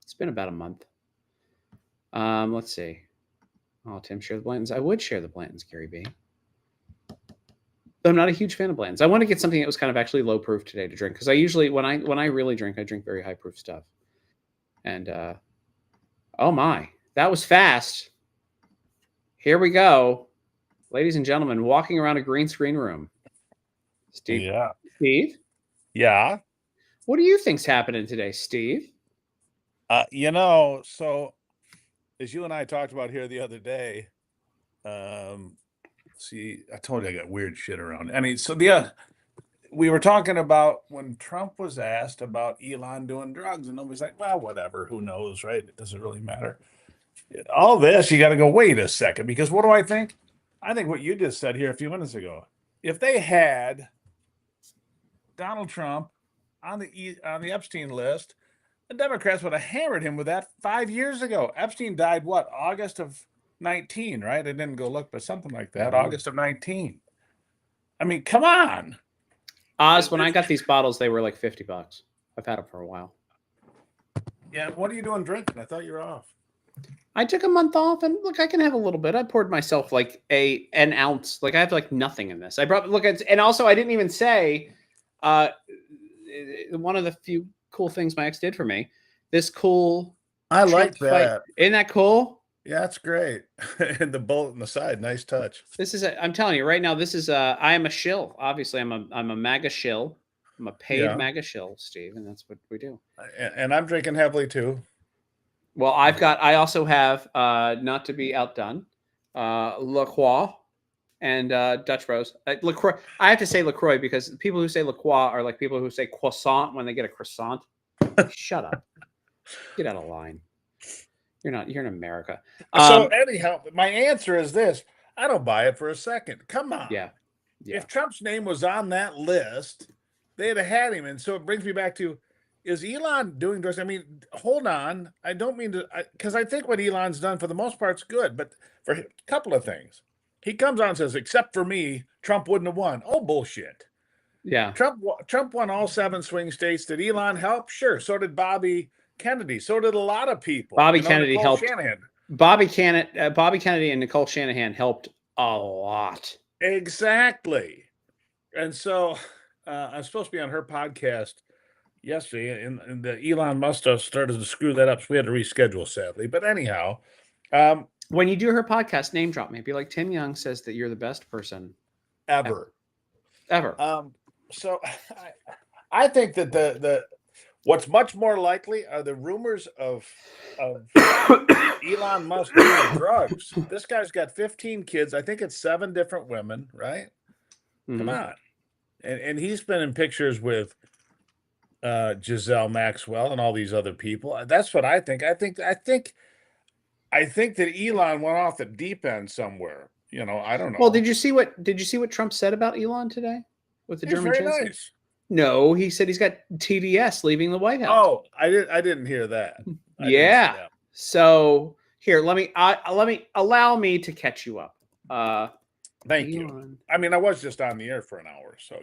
It's been about a month. Let's see. Oh, Tim, share the Blantons. I would share the Blantons, Gary B. Though I'm not a huge fan of Blantons. I want to get something that was kind of actually low proof today to drink, because I usually, when I really drink, I drink very high proof stuff. And oh my, that was fast. Here we go, ladies and gentlemen, walking around a green screen room. Steve. Yeah. Steve? Yeah. What do you think's happening today, Steve? So as you and I talked about here the other day, see, I told you I got weird shit around. We were talking about when Trump was asked about Elon doing drugs, and nobody's like, well, whatever, who knows, right? It doesn't really matter. All this, you got to go, wait a second, because what do I think? I think what you just said here a few minutes ago. If they had Donald Trump on the Epstein list, the Democrats would have hammered him with that 5 years ago. Epstein died, what, August of 19, right? I didn't go look, but something like that, August of 19. I mean, come on. Oz, when I got these bottles, they were like $50. I've had them for a while. Yeah, what are you doing drinking? I thought you were off. I took a month off, and look, I can have a little bit. I poured myself like an ounce. Like I have like nothing in this. I brought and also I didn't even say one of the few cool things my ex did for me. This cool. I like that. Isn't that cool? Yeah, it's great. And the bullet in the side, nice touch. This is. I'm telling you right now. This is. I am a shill. Obviously, I'm a MAGA shill. I'm a paid MAGA shill, Steve, and that's what we do. And I'm drinking heavily too. Well, I also have, not to be outdone, LaCroix and Dutch Rose. LaCroix, I have to say LaCroix because people who say LaCroix are like people who say croissant when they get a croissant. Shut up. Get out of line. You're in America. So anyhow, my answer is this. I don't buy it for a second. Come on. Yeah. If Trump's name was on that list, they'd have had him. And so it brings me back to, is Elon doing drugs? I mean, hold on. I don't mean to, because I think what Elon's done for the most part is good, but for a couple of things. He comes on and says, except for me, Trump wouldn't have won. Oh, bullshit. Yeah. Trump won all 7 swing states. Did Elon help? Sure. So did Bobby Kennedy. So did a lot of people. Kennedy Nicole helped. Shanahan. Bobby Kennedy and Nicole Shanahan helped a lot. Exactly. And so I'm supposed to be on her podcast yesterday, and the Elon must have started to screw that up, so we had to reschedule, sadly. But anyhow, when you do her podcast, name drop me. Be like, Tim Young says that you're the best person ever. So I think that the what's much more likely are the rumors of Elon Musk doing drugs. This guy's got 15 kids. I think it's 7 different women, right? Mm-hmm. Come on. And he's been in pictures with Giselle Maxwell and all these other people. That's what I think. I think that Elon went off the deep end somewhere. I don't know. Well, did you see what Trump said about Elon today with the German chancellor? Nice. No, he said he's got TDS leaving the White House. Oh, I didn't hear that. Yeah. So here, allow me to catch you up. Thank you. I mean, I was just on the air for an hour, so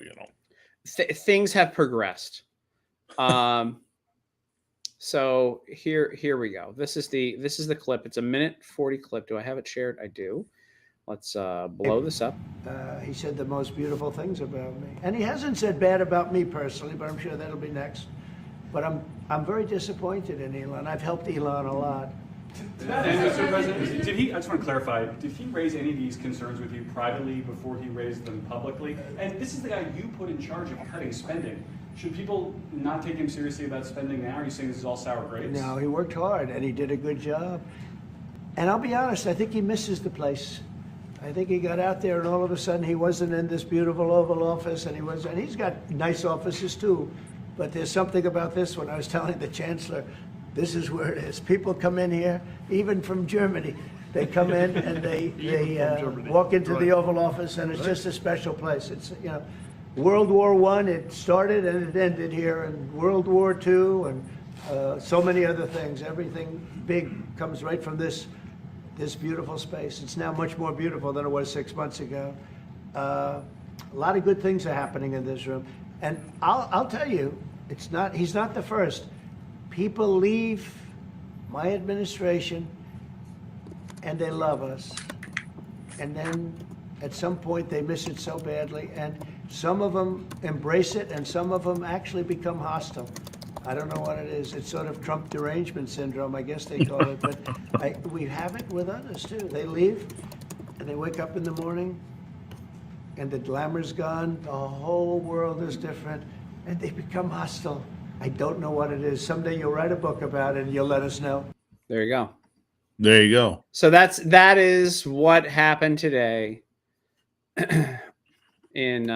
things have progressed. So here we go. This is the clip. It's a 1:40 clip. Do I have it shared? I do. Let's blow this up. He said the most beautiful things about me, and he hasn't said bad about me personally, but I'm sure that'll be next. But I'm very disappointed in Elon. I've helped Elon a lot. And Mr. President, I just want to clarify, did he raise any of these concerns with you privately before he raised them publicly? And this is the guy you put in charge of cutting spending. Should people not take him seriously about spending now? Are you saying this is all sour grapes? No, he worked hard and he did a good job. And I'll be honest, I think he misses the place. I think he got out there and all of a sudden he wasn't in this beautiful Oval Office, and he's got nice offices too. But there's something about this one. I was telling the Chancellor, this is where it is. People come in here, even from Germany. They come in and they walk into the Oval Office, and it's just a special place. It's, World War I, it started and it ended here, and World War II, and so many other things. Everything big comes right from this beautiful space. It's now much more beautiful than it was 6 months ago. A lot of good things are happening in this room, and I'll tell you, he's not the first. People leave my administration, and they love us, and then at some point they miss it so badly, and some of them embrace it, and some of them actually become hostile. I don't know what it is. It's sort of Trump derangement syndrome, I guess they call it. But we have it with others, too. They leave, and they wake up in the morning, and the glamour's gone. The whole world is different, and they become hostile. I don't know what it is. Someday you'll write a book about it, and you'll let us know. There you go. There you go. So that is what happened today in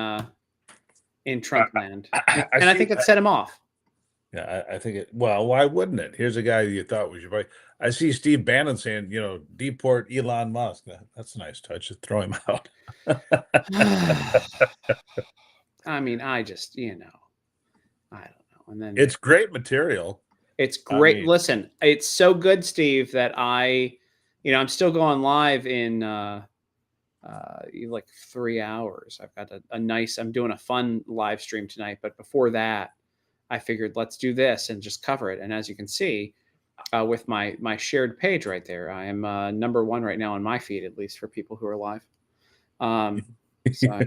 Trump land, and I think it set him off. Yeah, I think it. Well, why wouldn't it? Here's a guy you thought was your buddy. I see Steve Bannon saying, deport Elon Musk. That's a nice touch. Just throw him out. I mean, I just, I don't know. And then It's great material. it's great. I mean- Listen, it's so good, Steve, that I'm still going live in like 3 hours. I've got I'm doing a fun live stream tonight, but before that, I figured let's do this and just cover it. And as you can see, with my shared page right there, I am number one right now on my feed, at least for people who are live. So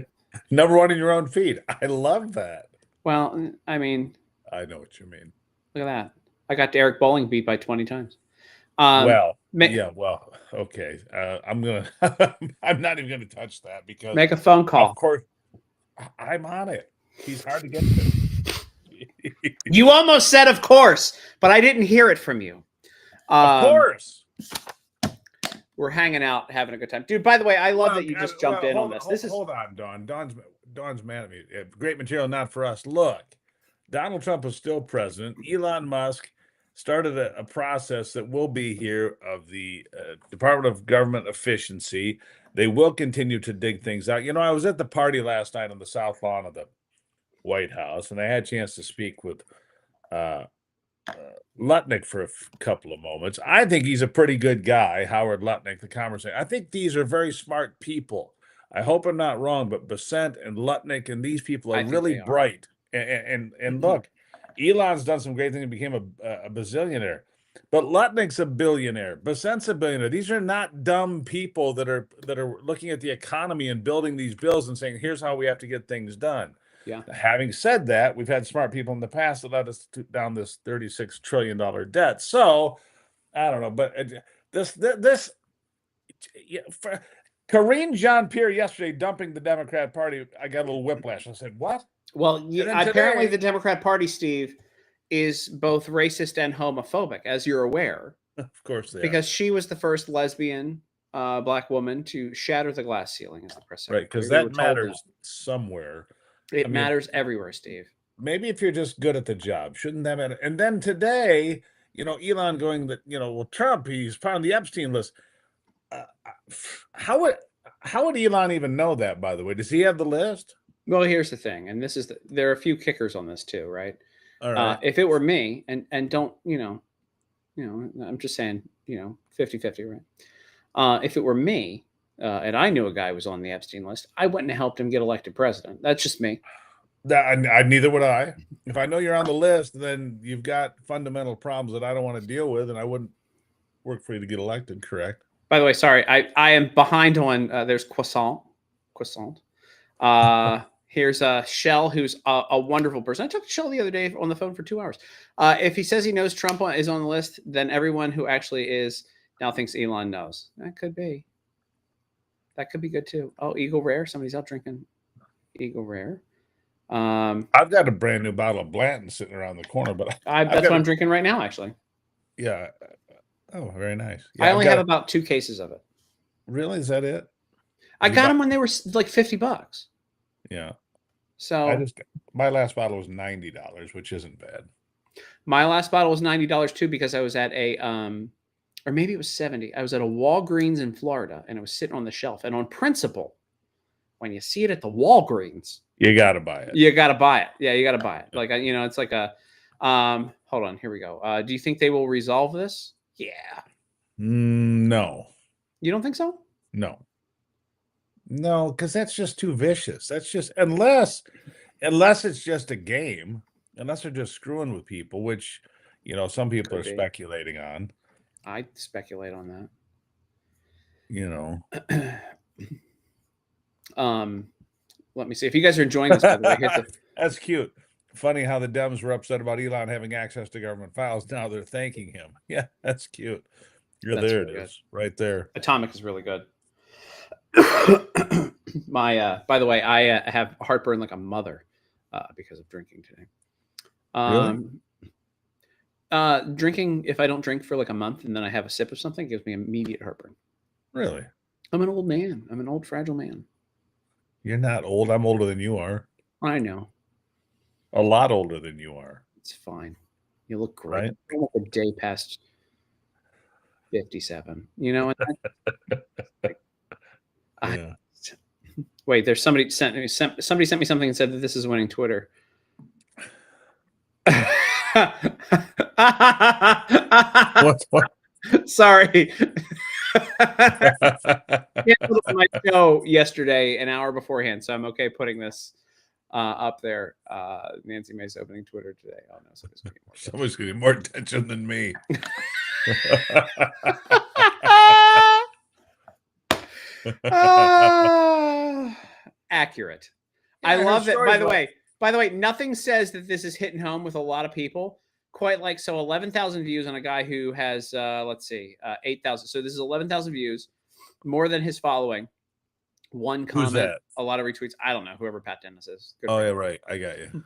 Number one in your own feed. I love that. well, I mean, I know what you mean. look at that. I got Derek Bowling beat by 20 times. Okay. I'm not even gonna touch that because Make a phone call. of course I'm on it. He's hard to get to. You almost said, of course, but I didn't hear it from you. Of course. We're hanging out, having a good time. Dude, by the way, I love that you just jumped in on this. Hold on, Dawn. Dawn's mad at me. Great material, not for us. Look, Donald Trump is still president. Elon Musk started a process that will be here of the Department of Government Efficiency. They will continue to dig things out. I was at the party last night on the South Lawn of the White House, and I had a chance to speak with Lutnick for a couple of moments. I think he's a pretty good guy, Howard Lutnick, the conversation. I think these are very smart people. I hope I'm not wrong, but Besant and Lutnick and these people are really bright. And look, Elon's done some great things and became a bazillionaire. But Lutnick's a billionaire. Besant's a billionaire. These are not dumb people that are looking at the economy and building these bills and saying, here's how we have to get things done. Yeah. Having said that, we've had smart people in the past that led us down this $36 trillion debt. So I don't know, but this Karine Jean-Pierre yesterday dumping the Democrat Party, I got a little whiplash. I said, what? Well, apparently the Democrat Party, Steve, is both racist and homophobic, as you're aware. Of course they because she was the first lesbian black woman to shatter the glass ceiling as the press secretary. Right, because that matters somewhere. It matters everywhere, Steve. Maybe if you're just good at the job, shouldn't that matter? And then today, Elon going that, well, Trump, he's part of the Epstein list. How would Elon even know that, by the way? Does he have the list? Well, here's the thing, and there are a few kickers on this too, right? All right. If it were me, and don't, I'm just saying, 50-50, right? If it were me, and I knew a guy was on the Epstein list, I wouldn't have helped him get elected president. That's just me. Neither would I. If I know you're on the list, then you've got fundamental problems that I don't want to deal with, and I wouldn't work for you to get elected, correct? By the way, sorry, I am behind on, there's Croissant. Here's Shell, who's a wonderful person. I talked to Shell the other day on the phone for 2 hours. If he says he knows Trump is on the list, then everyone who actually is now thinks Elon knows. That could be. That could be good too. Oh, Eagle Rare. Somebody's out drinking Eagle Rare. I've got a brand new bottle of Blanton sitting around the corner, but that's what I'm drinking right now, actually. Yeah. Oh, very nice. Yeah, I only have about 2 cases of it. Really? Is that it? I got them when they were like $50. Yeah. So my last bottle was $90, which isn't bad. My last bottle was $90 too, because I was at a or maybe it was 70. I was at a Walgreens in Florida, and it was sitting on the shelf. And on principle, when you see it at the Walgreens, you got to buy it. You got to buy it. Yeah, you got to buy it. Like, it's like a Hold on. Here we go. Do you think they will resolve this? Yeah. No, You don't think so? no, because that's just too vicious. That's just unless it's just a game, unless they're just screwing with people, which some people Could are be. speculating on. I speculate on that. Let me see. If you guys are enjoying this, by the way, hit the. That's cute. Funny how the Dems were upset about Elon having access to government files. Now they're thanking him. Yeah, that's cute. That's There really it is, right there. Atomic is really good. By the way, I have heartburn like a mother because of drinking today. Drinking, if I don't drink for like a month and then I have a sip of something, gives me immediate heartburn. Really? I'm an old man. I'm an old, fragile man. You're not old. I'm older than you are. I know. A lot older than you are. It's fine. You look great. Right? I'm like a day past 57. And Yeah. wait, there's somebody sent me something and said that this is winning Twitter. What? Sorry. My show yesterday, an hour beforehand, so I'm okay putting this up there. Nancy Mace opening Twitter today. Oh no, Somebody's getting more attention than me. Accurate. Yeah, I her love it. story's By the way, nothing says that this is hitting home with a lot of people. Quite like 11,000 views on a guy who has 8,000. So this is 11,000 views, more than his following. One comment, Who's that? a lot of retweets. I don't know, whoever Pat Dennis is. Good Oh for yeah, him. right. I got you.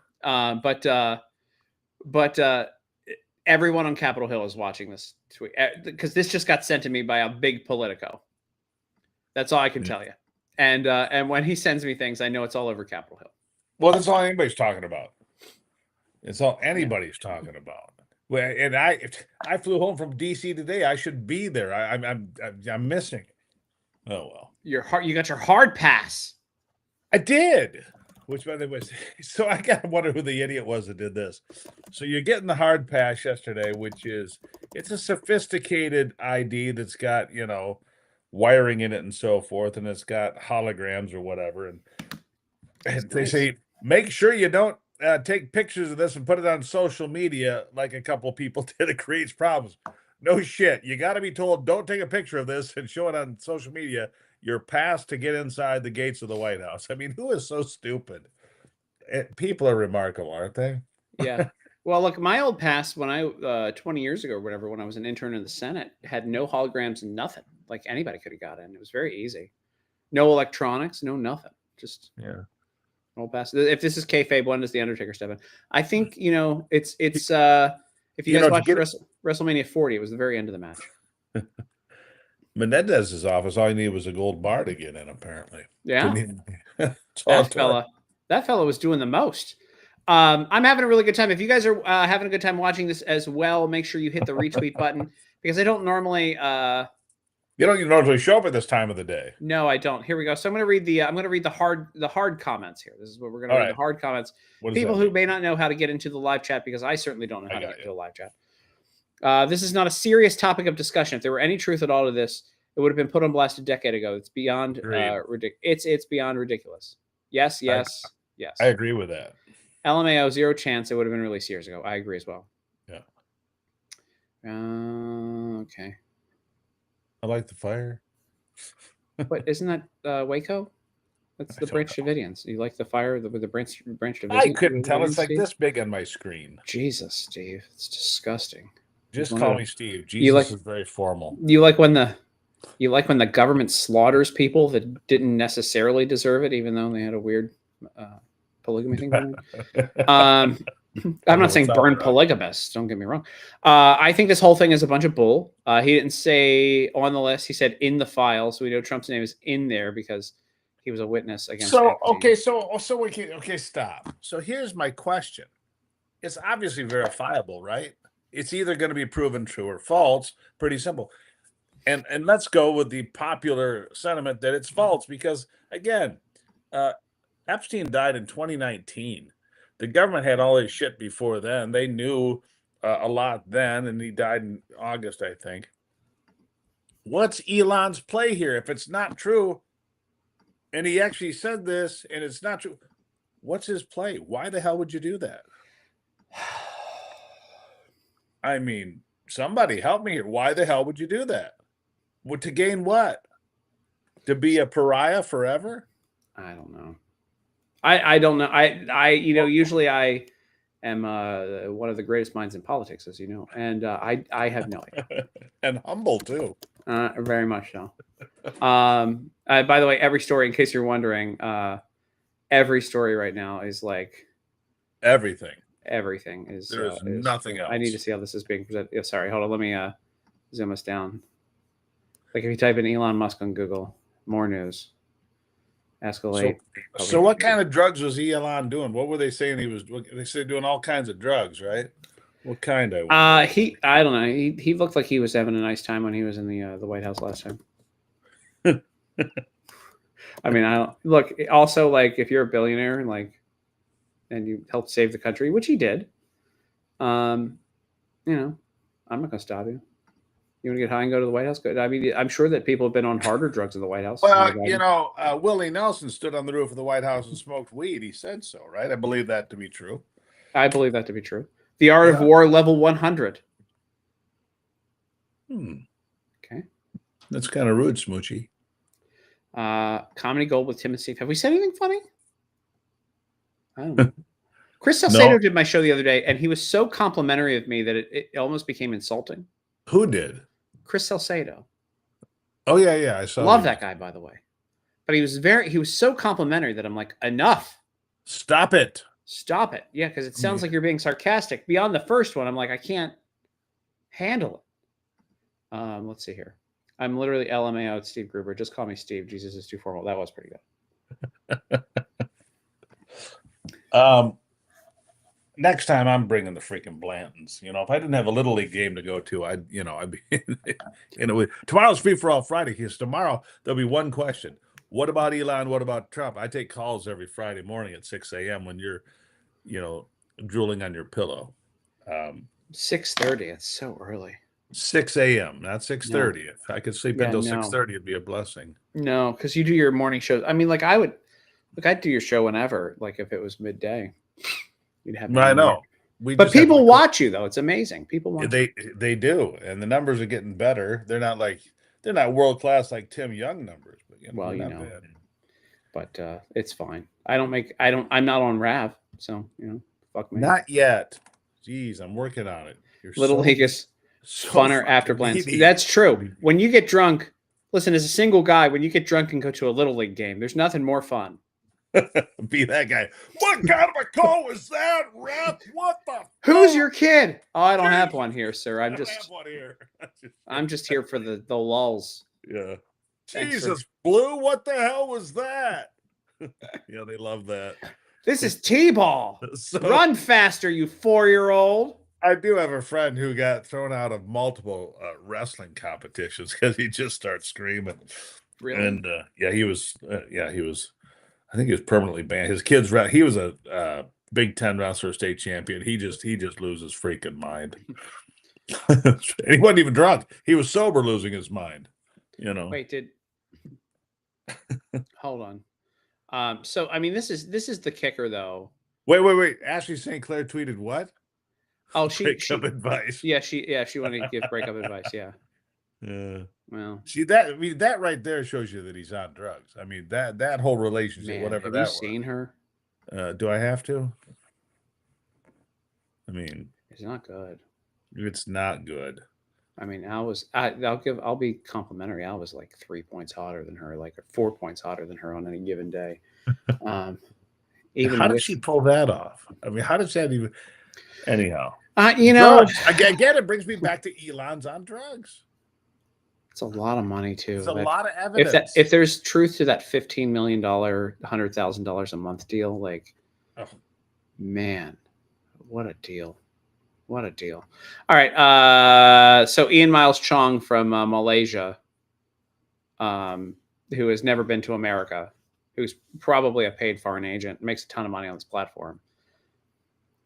But everyone on Capitol Hill is watching this tweet because this just got sent to me by a big Politico. That's all I can tell you. And when he sends me things, I know it's all over Capitol Hill. Well, that's all anybody's talking about. It's all anybody's talking about. Well, and I flew home from DC today. I should be there. I'm missing. Oh well. You got your hard pass. I did. Which, by the way, so I gotta wonder who the idiot was that did this. So you're getting the hard pass yesterday, which it's a sophisticated ID that's got wiring in it and so forth, and it's got holograms or whatever, and they say make sure you don't take pictures of this and put it on social media like a couple people did. It creates problems. No shit. You got to be told don't take a picture of this and show it on social media. You're passed to get inside the gates of the White House. I mean, who is so stupid? People are remarkable, aren't they? Yeah. Well, look, my old pass when I 20 years ago or whatever, when I was an intern in the Senate, had no holograms, nothing. Like anybody could have got in. It was very easy. No electronics, no nothing. Just old pass. If this is kayfabe, when does the Undertaker step in? I think it's if you guys watched WrestleMania 40, it was the very end of the match. Menendez's office, all you need was a gold bar to get in, apparently. Yeah. That fella was doing the most. I'm having a really good time. If you guys are having a good time watching this as well, make sure you hit the retweet button because I don't normally you don't normally show up at this time of the day. No, I don't. Here we go. So I'm going to read the hard comments here. This is what we're going to read. The hard comments. People who may not know how to get into the live chat, because I certainly don't know how to get into the live chat. This is not a serious topic of discussion. If there were any truth at all to this, it would have been put on blast a decade ago. It's beyond ridiculous. It's beyond ridiculous. Yes. I agree with that. LMAO, zero chance. It would have been released years ago. I agree as well. Yeah. Okay. I like the fire. But isn't that Waco? That's the Branch Davidians. You like the fire with the Branch Davidians? I couldn't tell. It's like this big on my screen. Jesus, Steve. It's disgusting. Just call me Steve. Jesus is very formal. You like when the government slaughters people that didn't necessarily deserve it, even though they had a weird polygamy thing going on? I'm not saying burn polygamists. Don't get me wrong. I think this whole thing is a bunch of bull. He didn't say on the list. He said in the file, so we know Trump's name is in there because he was a witness against. Okay, stop. So here's my question. It's obviously verifiable, right? It's either going to be proven true or false. Pretty simple. And let's go with the popular sentiment that it's false because again, Epstein died in 2019. The government had all this shit before then. They knew a lot then, and he died in August, I think. What's Elon's play here? If it's not true, and he actually said this, and it's not true, what's his play? Why the hell would you do that? I mean, somebody help me here. Why the hell would you do that? What, to gain what? To be a pariah forever? I don't know. I don't know. I usually I am one of the greatest minds in politics, as you know, and I have no idea. And humble too. Very much so. By the way, every story, in case you're wondering, every story right now is like Everything. everything is. There's nothing else. I need to see how this is being presented. Yeah, sorry, hold on. Let me zoom us down. Like if you type in Elon Musk on Google, more news. Escalate. So what kind of drugs was Elon doing? What were they saying he was? They said doing all kinds of drugs, right? What kind of? I don't know. He looked like he was having a nice time when he was in the White House last time. I mean, I don't look. Also, like if you're a billionaire, like, and you helped save the country, which he did, I'm not gonna stop you. You want to get high and go to the White House? Good. I mean, I'm sure that people have been on harder drugs in the White House. Well, Willie Nelson stood on the roof of the White House and smoked weed. He said so, right? I believe that to be true. I believe that to be true. The Art of War, level 100. Okay. That's kind of rude, Smoochie. Comedy Gold with Tim and Steve. Have we said anything funny? I don't know. Chris Salcedo did my show the other day, and he was so complimentary of me that it almost became insulting. Who did? Chris Salcedo. Oh yeah, I saw. Love that guy, by the way. But he was so complimentary that I'm like, enough. Stop it. Stop it. Yeah, because it sounds like you're being sarcastic. Beyond the first one, I'm like, I can't handle it. Let's see here. I'm literally LMAO at Steve Gruber. Just call me Steve. Jesus is too formal. That was pretty good. Next time I'm bringing the freaking Blantons. If I didn't have a Little League game to go to, I'd be, tomorrow's Free for All Friday, because tomorrow there'll be one question. What about Elon? What about Trump? I take calls every Friday morning at 6 a.m. when you're, drooling on your pillow. 6:30. It's so early. 6 a.m., not 6:30. If I could sleep until 6:30, it'd be a blessing. No, because you do your morning shows. I mean, like I'd do your show whenever, like if it was midday. You'd have. I know. But people watch you though. It's amazing. People watch. They do, and the numbers are getting better. They're not world class like Tim Young numbers, but bad. But it's fine. I'm not on Rav, so fuck me. Not yet. Jeez, I'm working on it. Little League is funner after plans. That's true. When you get drunk, listen, as a single guy, when you get drunk and go to a Little League game, there's nothing more fun. Be that guy. What kind of a call was that, Rep? What the? Who's your kid? Oh, I don't have one here, sir. I'm have one here. I'm just here for the lulls. Yeah. Jesus, Blue. What the hell was that? Yeah, they love that. This is T-ball. Run faster, you 4-year-old. I do have a friend who got thrown out of multiple wrestling competitions because he just starts screaming. Really? And he was. I think he was permanently banned. His kids. He was a Big Ten wrestler, state champion. He just loses freaking mind. And he wasn't even drunk. He was sober, losing his mind. Wait, hold on. So I mean, this is the kicker, though. Wait. Ashley St. Clair tweeted what? Oh, she breakup advice. Yeah, she wanted to give breakup advice. Yeah. Yeah. Well, see that. I mean, that right there shows you that he's on drugs. I mean, that whole relationship, man, whatever have that you was. Seen her? Do I have to? I mean, it's not good. It's not good. I mean, I'll be complimentary. I was like 3 points hotter than her, like 4 points hotter than her on any given day. Even how did she pull that off? I mean, how does that even? Anyhow, drugs. Again, it brings me back to Elon's on drugs. It's a lot of money too. It's a lot of evidence. If there's truth to that $15 million, $100,000 a month deal, like, man, what a deal. What a deal. All right. So Ian Miles Chong from Malaysia, who has never been to America, who's probably a paid foreign agent, makes a ton of money on this platform.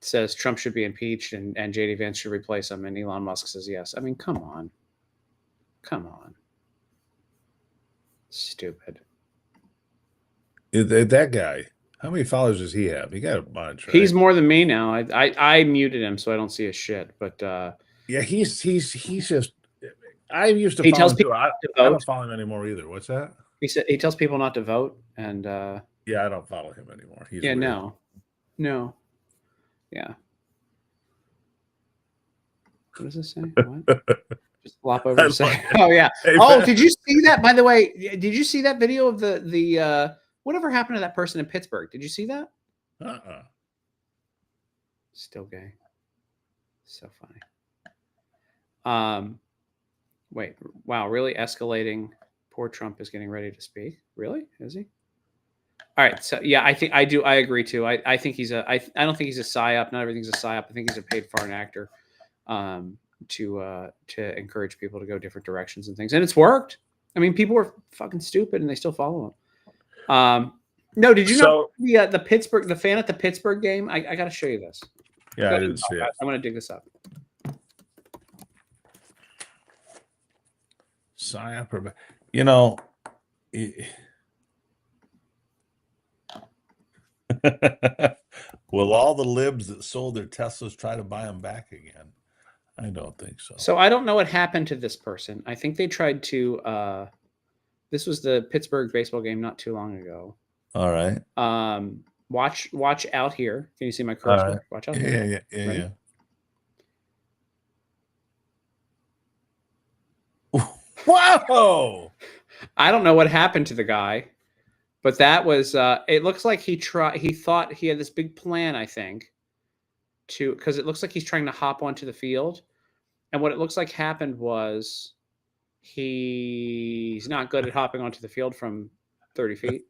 says Trump should be impeached and JD Vance should replace him, and Elon Musk says yes. I mean, come on. Stupid. That guy, how many followers does he have? He got a bunch, right? He's more than me now. I muted him so I don't see his shit. But yeah, he's just. I used to he follow tells him people too. I don't follow him anymore either. What's that? he tells people not to vote, and yeah, I don't follow him anymore. He's yeah, weird. no, yeah. What does this say? What? Just flop over to say. Oh yeah. Hey, oh, man. did you see that? By the way, did you see that video of the whatever happened to that person in Pittsburgh? Did you see that? Still gay. So funny. Wait. Wow. Really escalating. Poor Trump is getting ready to speak. Really? Is he? All right. So yeah, I agree too. I think he's I don't think he's a psyop. Not everything's a psyop. I think he's a paid foreign actor. To encourage people to go different directions and things, and it's worked. I mean, people were fucking stupid, and they still follow him. No, did you know the Pittsburgh, the fan at the Pittsburgh game? I got to show you this. Yeah, I didn't see it. I'm going to dig this up. Psyop, you know. Will all the libs that sold their Teslas try to buy them back again? I don't think so. So I don't know what happened to this person. I think they tried to. This was the Pittsburgh baseball game not too long ago. All right. Watch out here. Can you see my cursor? Right. Watch out. Here. Yeah. Whoa! I don't know what happened to the guy, but that was. It looks like he thought he had this big plan. I think. Because it looks like he's trying to hop onto the field, and what it looks like happened was he's not good at hopping onto the field from 30 feet,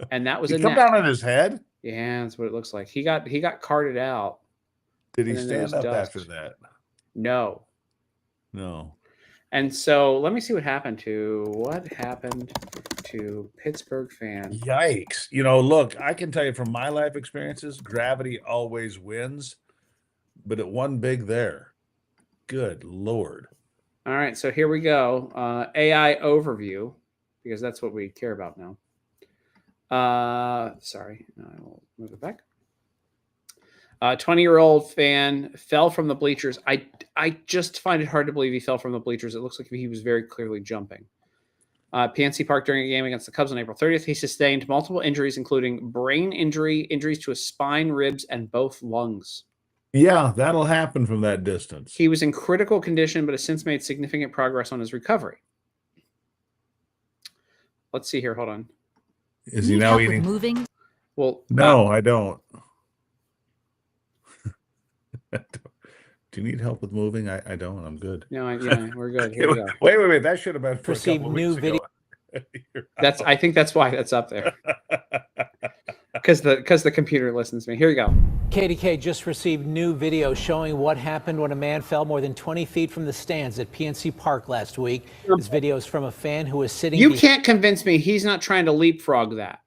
and that was Did he come down on his head? Yeah, that's what it looks like. He got carted out. Did he stand up after that? No. And so let me see what happened to Pittsburgh fan. Yikes. You know, look, I can tell you from my life experiences, gravity always wins, but it won big there. Good Lord. All right, so here we go. AI overview, because that's what we care about now. Sorry, I will move it back. 20-year-old fan fell from the bleachers. I just find it hard to believe he fell from the bleachers. It looks like he was very clearly jumping. PNC Park during a game against the Cubs on April 30th. He sustained multiple injuries, including brain injuries to his spine, ribs, and both lungs. Yeah, that'll happen from that distance. He was in critical condition, but has since made significant progress on his recovery. Let's see here. Hold on. Is he now eating? Moving? Well, no, I don't. Do you need help with moving? I don't. I'm good. No, we're good. Here we go. Wait. That should have been for Received new video. I think that's why that's up there. Because the computer listens to me. Here you go. KDK just received new video showing what happened when a man fell more than 20 feet from the stands at PNC Park last week. This video is from a fan who was sitting. You can't convince me he's not trying to leapfrog that.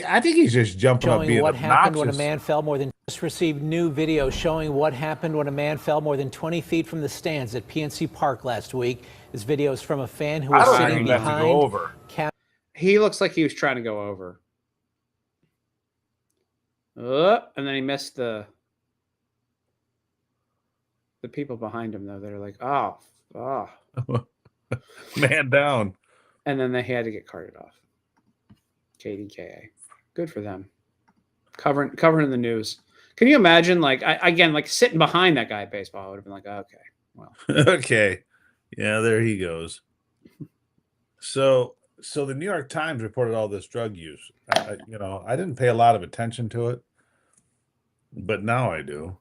I think he's just jumping up being what obnoxious. happened when a man fell more than. Just received new video showing what happened when a man fell more than 20 feet from the stands at PNC Park last week. This video is from a fan who was sitting behind. Go over. He looks like he was trying to go over. And then he missed the people behind him, though. They're like, oh. Man down. And then they had to get carted off. KDKA. Good for them. Covering the news. Can you imagine, like, sitting behind that guy at baseball? I would have been like, okay, well. Okay. Yeah, there he goes. So the New York Times reported all this drug use. I didn't pay a lot of attention to it, but now I do.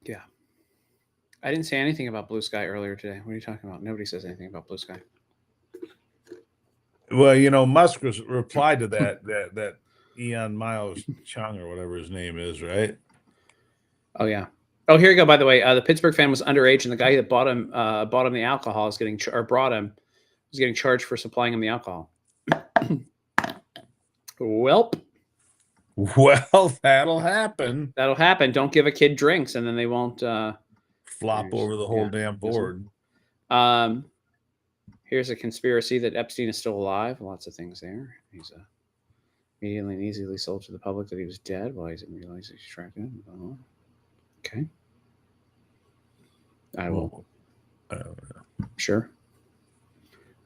Yeah. I didn't say anything about Blue Sky earlier today. What are you talking about? Nobody says anything about Blue Sky. Well, Musk replied to that Elon Miles Chung or whatever his name is, right? Oh yeah. Oh, here you go. By the way, the Pittsburgh fan was underage, and the guy that bought him the alcohol is getting charged for supplying him the alcohol. Welp. Well, that'll happen. That'll happen. Don't give a kid drinks, and then they won't Flop over the whole damn board. Here's a conspiracy that Epstein is still alive. Lots of things there. He's immediately and easily sold to the public that he was dead. Well, he didn't realize he's tracked in. Okay. I will. Sure.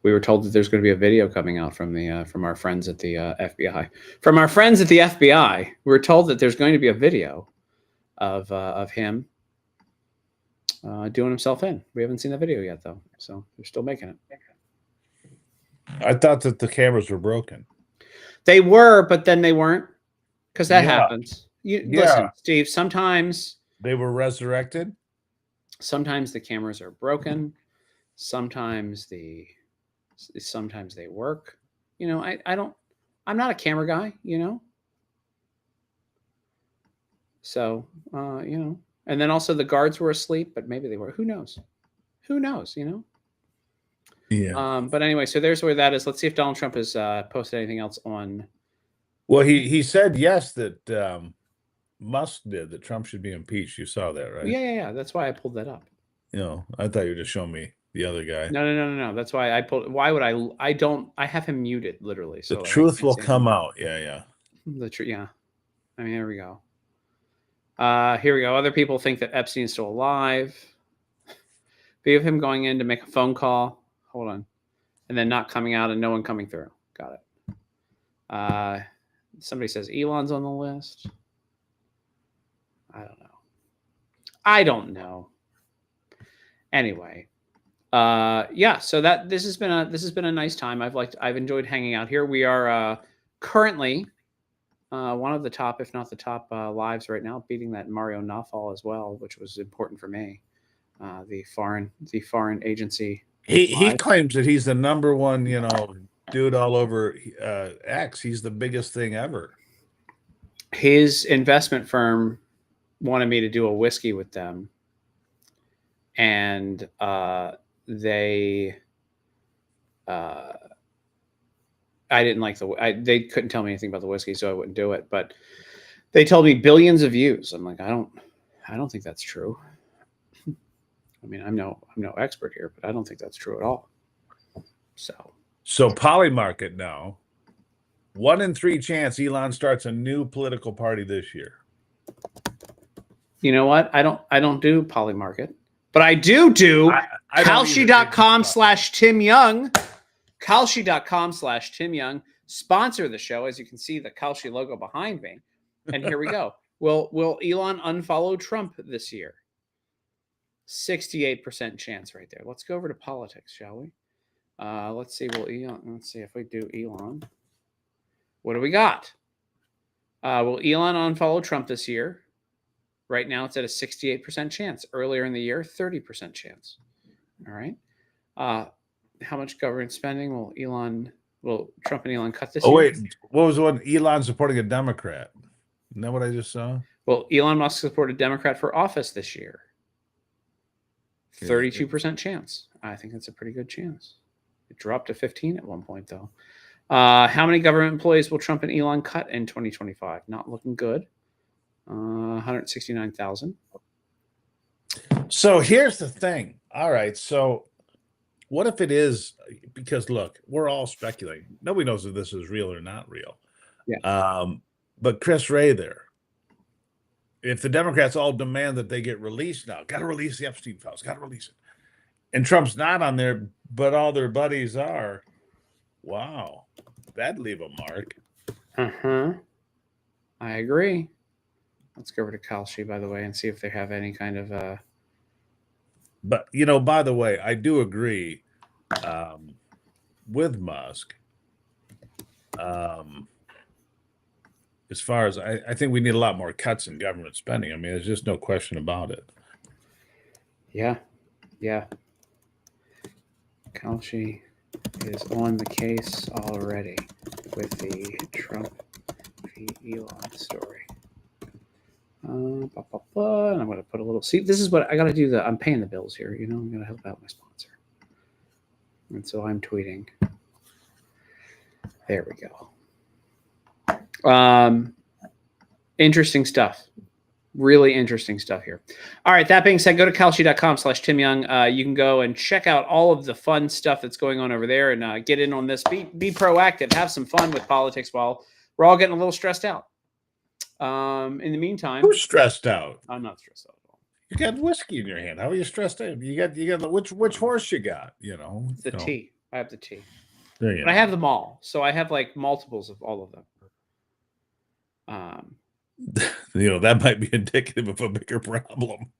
We were told that there's going to be a video coming out from our friends at the FBI. From our friends at the FBI, we were told that there's going to be a video of him doing himself in. We haven't seen the video yet, though, so they're still making it. I thought that the cameras were broken. They were, but then they weren't, because that happens. Listen, Steve. Sometimes they were resurrected. Sometimes the cameras are broken. Sometimes they work. You know, I'm not a camera guy, you know. So, you know, and then also the guards were asleep, but maybe they were. Who knows? Who knows, you know? Yeah. But anyway, so there's where that is. Let's see if Donald Trump has posted anything else on. Well, he said yes that Musk did, that Trump should be impeached. You saw that, right? Yeah. That's why I pulled that up. You know, I thought you were just showing me the other guy. No. That's why I pulled. Why would I don't. I have him muted literally. So the truth will come out. Yeah. The truth. Yeah. I mean, here we go. Here we go. Other people think that Epstein is still alive. View of him going in to make a phone call. Hold on. And then not coming out and no one coming through. Got it. Somebody says Elon's on the list. I don't know. Anyway. Yeah, so this has been a nice time. I've enjoyed hanging out here. We are currently one of the top, if not the top, lives right now, beating that Mario Nawfal as well, which was important for me. The foreign agency. He claims that he's the number one, you know, dude all over X. He's the biggest thing ever. His investment firm wanted me to do a whiskey with them, and they I didn't like they couldn't tell me anything about the whiskey, so I wouldn't do it. But they told me billions of views. I'm like, I don't think that's true. I mean, I'm no expert here, but I don't think that's true at all. So Polymarket now. 1 in 3 chance Elon starts a new political party this year. You know what? I don't do Polymarket, but I do Kalshi.com/Tim Young. Kalshi.com/Tim Young. Sponsor the show. As you can see the Kalshi logo behind me. And here we go. Will Elon unfollow Trump this year? 68% chance right there. Let's go over to politics, shall we? Let's see. Let's see if we do Elon. What do we got? Will Elon unfollow Trump this year? Right now, it's at a 68% chance. Earlier in the year, 30% chance. All right. How much government spending will Trump and Elon cut this year? Oh, wait. What was the one? Elon supporting a Democrat. Isn't that what I just saw? Well, Elon Musk supported a Democrat for office this year. 32% chance. I think that's a pretty good chance. It dropped to 15 at one point, though. How many government employees will Trump and Elon cut in 2025? Not looking good. 169,000. So here's the thing. All right. So what if it is, because look, we're all speculating. Nobody knows if this is real or not real. Yeah. But Chris Wray there, if the Democrats all demand that they get released now, got to release the Epstein files, got to release it. And Trump's not on there, but all their buddies are. Wow. That'd leave a mark. I agree. Let's go over to Kalshi, by the way, and see if they have any kind of But, you know, by the way, I do agree with Musk. As far as I think we need a lot more cuts in government spending. I mean, there's just no question about it. Yeah. Kalshi is on the case already with the Trump v. Elon story. And I'm going to put a little. See, this is what I got to do. I'm paying the bills here. You know, I'm going to help out my sponsor. And so I'm tweeting. There we go. Interesting stuff. Really interesting stuff here. All right. That being said, go to kalshi.com/Tim Young. You can go and check out all of the fun stuff that's going on over there and get in on this. Be proactive. Have some fun with politics while we're all getting a little stressed out. In the meantime, Who's stressed out? I'm not stressed out at all. You got whiskey in your hand. How are you stressed out? You got which horse you got? You know, It's the tea. I have the tea. There you But I have them all, so I have like multiples of all of them. That might be indicative of a bigger problem.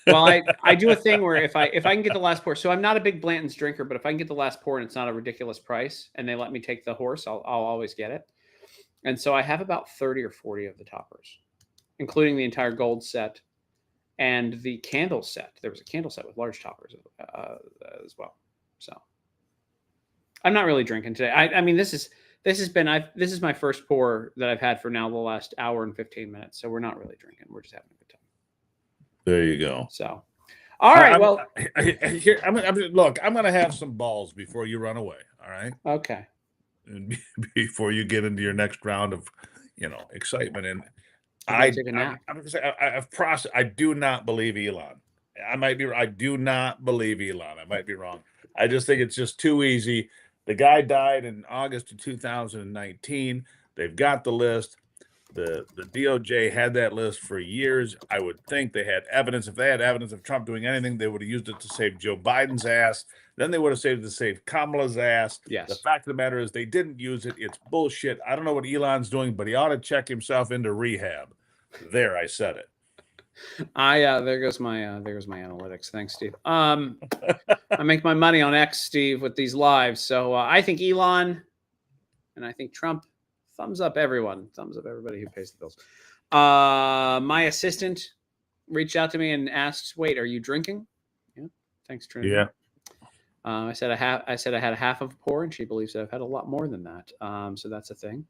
Well, I do a thing where if I can get the last pour, so I'm not a big Blanton's drinker, but if I can get the last pour and it's not a ridiculous price, and they let me take the horse, I'll always get it. And so I have about 30 or 40 of the toppers, including the entire gold set and the candle set. There was a candle set with large toppers as well. So I'm not really drinking today. I mean, this is my first pour that I've had for now the last hour and 15 minutes. So we're not really drinking. We're just having a good time. There you go. So, all right. Look, I'm going to have some balls before you run away. All right. Okay. And before you get into your next round of, excitement. And Take a nap. I'm going to say I do not believe Elon. I do not believe Elon. I might be wrong. I just think it's just too easy. The guy died in August of 2019. They've got the list. The DOJ had that list for years. I would think they had evidence. If they had evidence of Trump doing anything, they would have used it to save Joe Biden's ass. Then they would have saved it to save Kamala's ass. Yes. The fact of the matter is they didn't use it. It's bullshit. I don't know what Elon's doing, but he ought to check himself into rehab. There, I said it. There goes my analytics. Thanks, Steve. I make my money on X, Steve, with these lives. So I think Elon and I think Trump. Thumbs up, everyone. Thumbs up, everybody who pays the bills. My assistant reached out to me and asked, "Wait, are you drinking?" Yeah. Thanks, Trinity. Yeah. I said I had a half of a pour, and she believes that I've had a lot more than that. So that's a thing.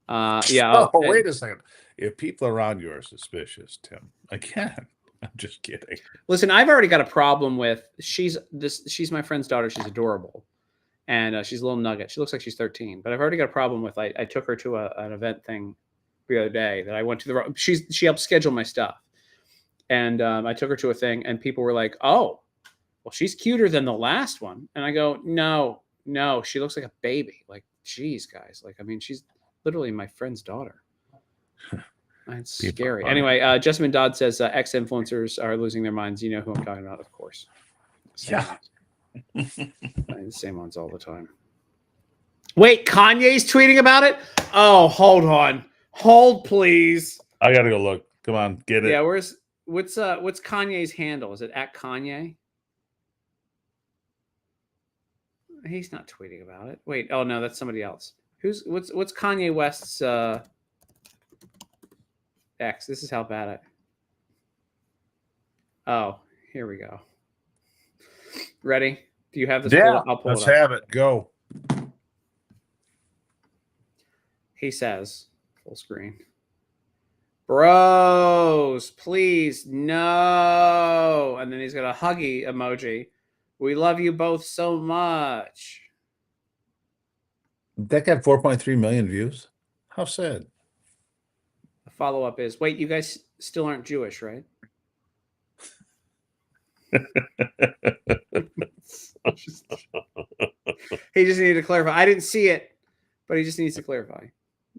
Yeah. Wait a second. If people around you are suspicious, Tim, again, I'm just kidding. Listen, I've already got a problem with she's my friend's daughter. She's adorable. And she's a little nugget. She looks like she's 13, but I've already got a problem with. I took her to an event thing the other day that I went to. She helped schedule my stuff, and I took her to a thing, and people were like, "Oh, well, she's cuter than the last one." And I go, "No, she looks like a baby. Like, geez, guys. Like, I mean, she's literally my friend's daughter." It's scary. Anyway, Jessamine Dodd says ex-influencers are losing their minds. You know who I'm talking about, of course. Yeah. The same ones all the time. Wait, Kanye's tweeting about it? Oh, hold on. Hold, please. I gotta go look. Come on, get it. Yeah, what's Kanye's handle? Is it at Kanye? He's not tweeting about it. Wait, oh no, that's somebody else. What's Kanye West's X? This is how bad it. Oh, here we go. Ready? Do you have this? Yeah, I'll pull let's it up. have it. Go. He says, full screen. Bros, please, no. And then he's got a huggy emoji. We love you both so much. That got 4.3 million views. How sad. The follow-up is, wait, you guys still aren't Jewish, right? He just needed to clarify. I didn't see it, but he just needs to clarify.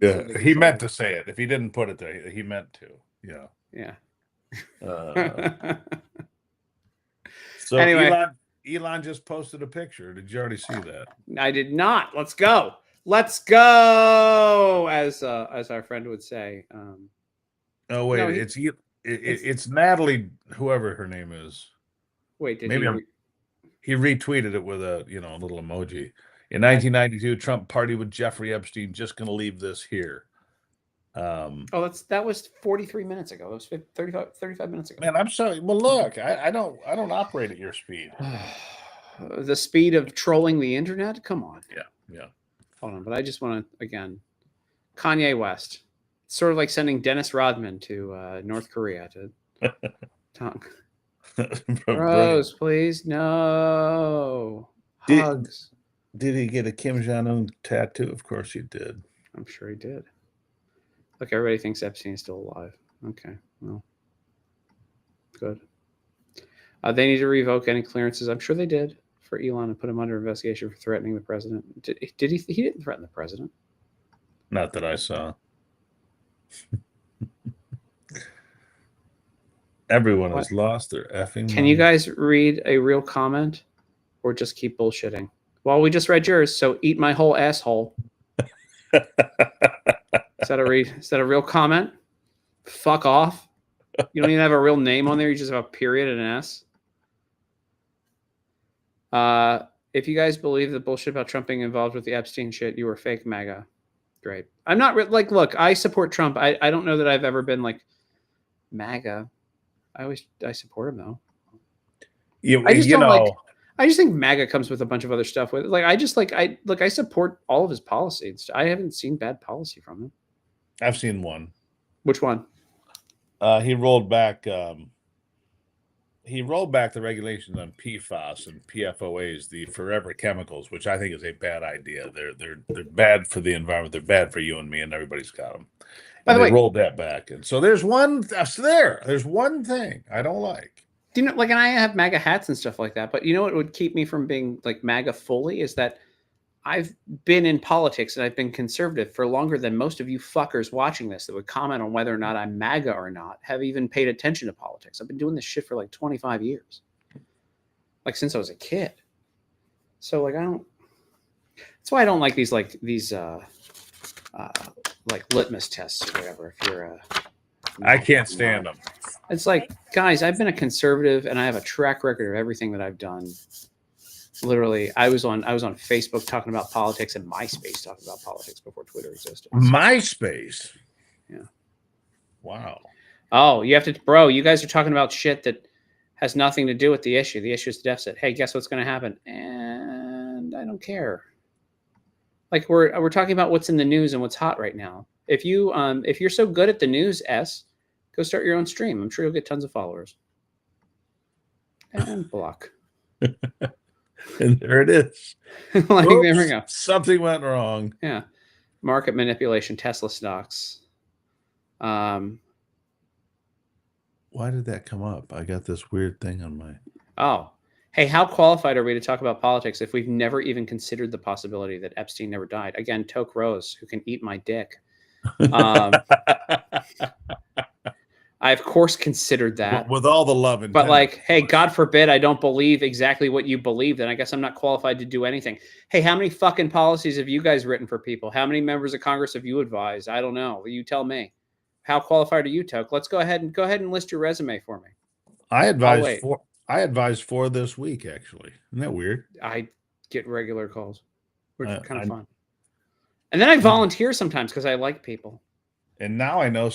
Yeah, he meant to say it. If he didn't put it there, he meant to. Yeah. Yeah. So Anyway. Elon just posted a picture. Did you already see that? I did not. Let's go. Let's go, as our friend would say. Oh wait, No, it's Natalie, whoever her name is. Wait, did Maybe he retweeted it with a little emoji. In 1992, Trump partied with Jeffrey Epstein. Just going to leave this here. That was 43 minutes ago. That was 35 minutes ago. Man, I'm sorry. Well, look, I don't operate at your speed. The speed of trolling the internet? Come on. Yeah. Hold on, but I just want to, again, Kanye West. It's sort of like sending Dennis Rodman to North Korea to talk. Bros, please, no. Hugs. Did he get a Kim Jong-un tattoo? Of course he did. I'm sure he did. Look, everybody thinks Epstein is still alive. Okay, well, good. They need to revoke any clearances. I'm sure they did for Elon and put him under investigation for threatening the president. Did he? He didn't threaten the president. Not that I saw. Everyone has lost their effing Can you mind. guys read a real comment or just keep bullshitting? Well, we just read yours, so eat my whole asshole. Is that a real comment? Fuck off. You don't even have a real name on there. You just have a period and an S. If you guys believe the bullshit about Trump being involved with the Epstein shit, you were fake MAGA. Great. I'm not like, look, I support Trump. I don't know that I've ever been like MAGA. I support him though. I just think MAGA comes with a bunch of other stuff with it. Like I support all of his policy. I haven't seen bad policy from him. I've seen one. Which one? He rolled back the regulations on PFAS and PFOAs, the forever chemicals, which I think is a bad idea. They're bad for the environment. They're bad for you and me, and everybody's got them. By the way, rolled that back, and so there's one thing I don't like. Do you know, like, and I have MAGA hats and stuff like that, but you know what would keep me from being like MAGA fully is that I've been in politics and I've been conservative for longer than most of you fuckers watching this that would comment on whether or not I'm MAGA or not have even paid attention to politics. I've been doing this shit for like 25 years, like since I was a kid. So like that's why I don't like these like litmus tests or whatever. If you're I can't stand them. It's like, guys, I've been a conservative and I have a track record of everything that I've done. Literally, I was on Facebook talking about politics and MySpace talking about politics before Twitter existed. MySpace? Yeah. Wow. Oh, you have to, bro, you guys are talking about shit that has nothing to do with the issue. The issue is the deficit. Hey, guess what's going to happen? And I don't care. Like we're talking about what's in the news and what's hot right now. If you're so good at the news, go start your own stream. I'm sure you'll get tons of followers. And block. And there it is. Like, oops, there we go. Something went wrong. Yeah. Market manipulation, Tesla stocks. Why did that come up? I got this weird thing on my... Oh. Hey, how qualified are we to talk about politics if we've never even considered the possibility that Epstein never died? Again, Toke Rose, who can eat my dick. I, of course, considered that. With all the love and but like, hey, God forbid I don't believe exactly what you believe, then I guess I'm not qualified to do anything. Hey, how many fucking policies have you guys written for people? How many members of Congress have you advised? I don't know. You tell me. How qualified are you, Toke? Let's go ahead and list your resume for me. I advised four this week, actually. Isn't that weird? I get regular calls, which is kind of fun. And then I volunteer sometimes because I like people. And now I know,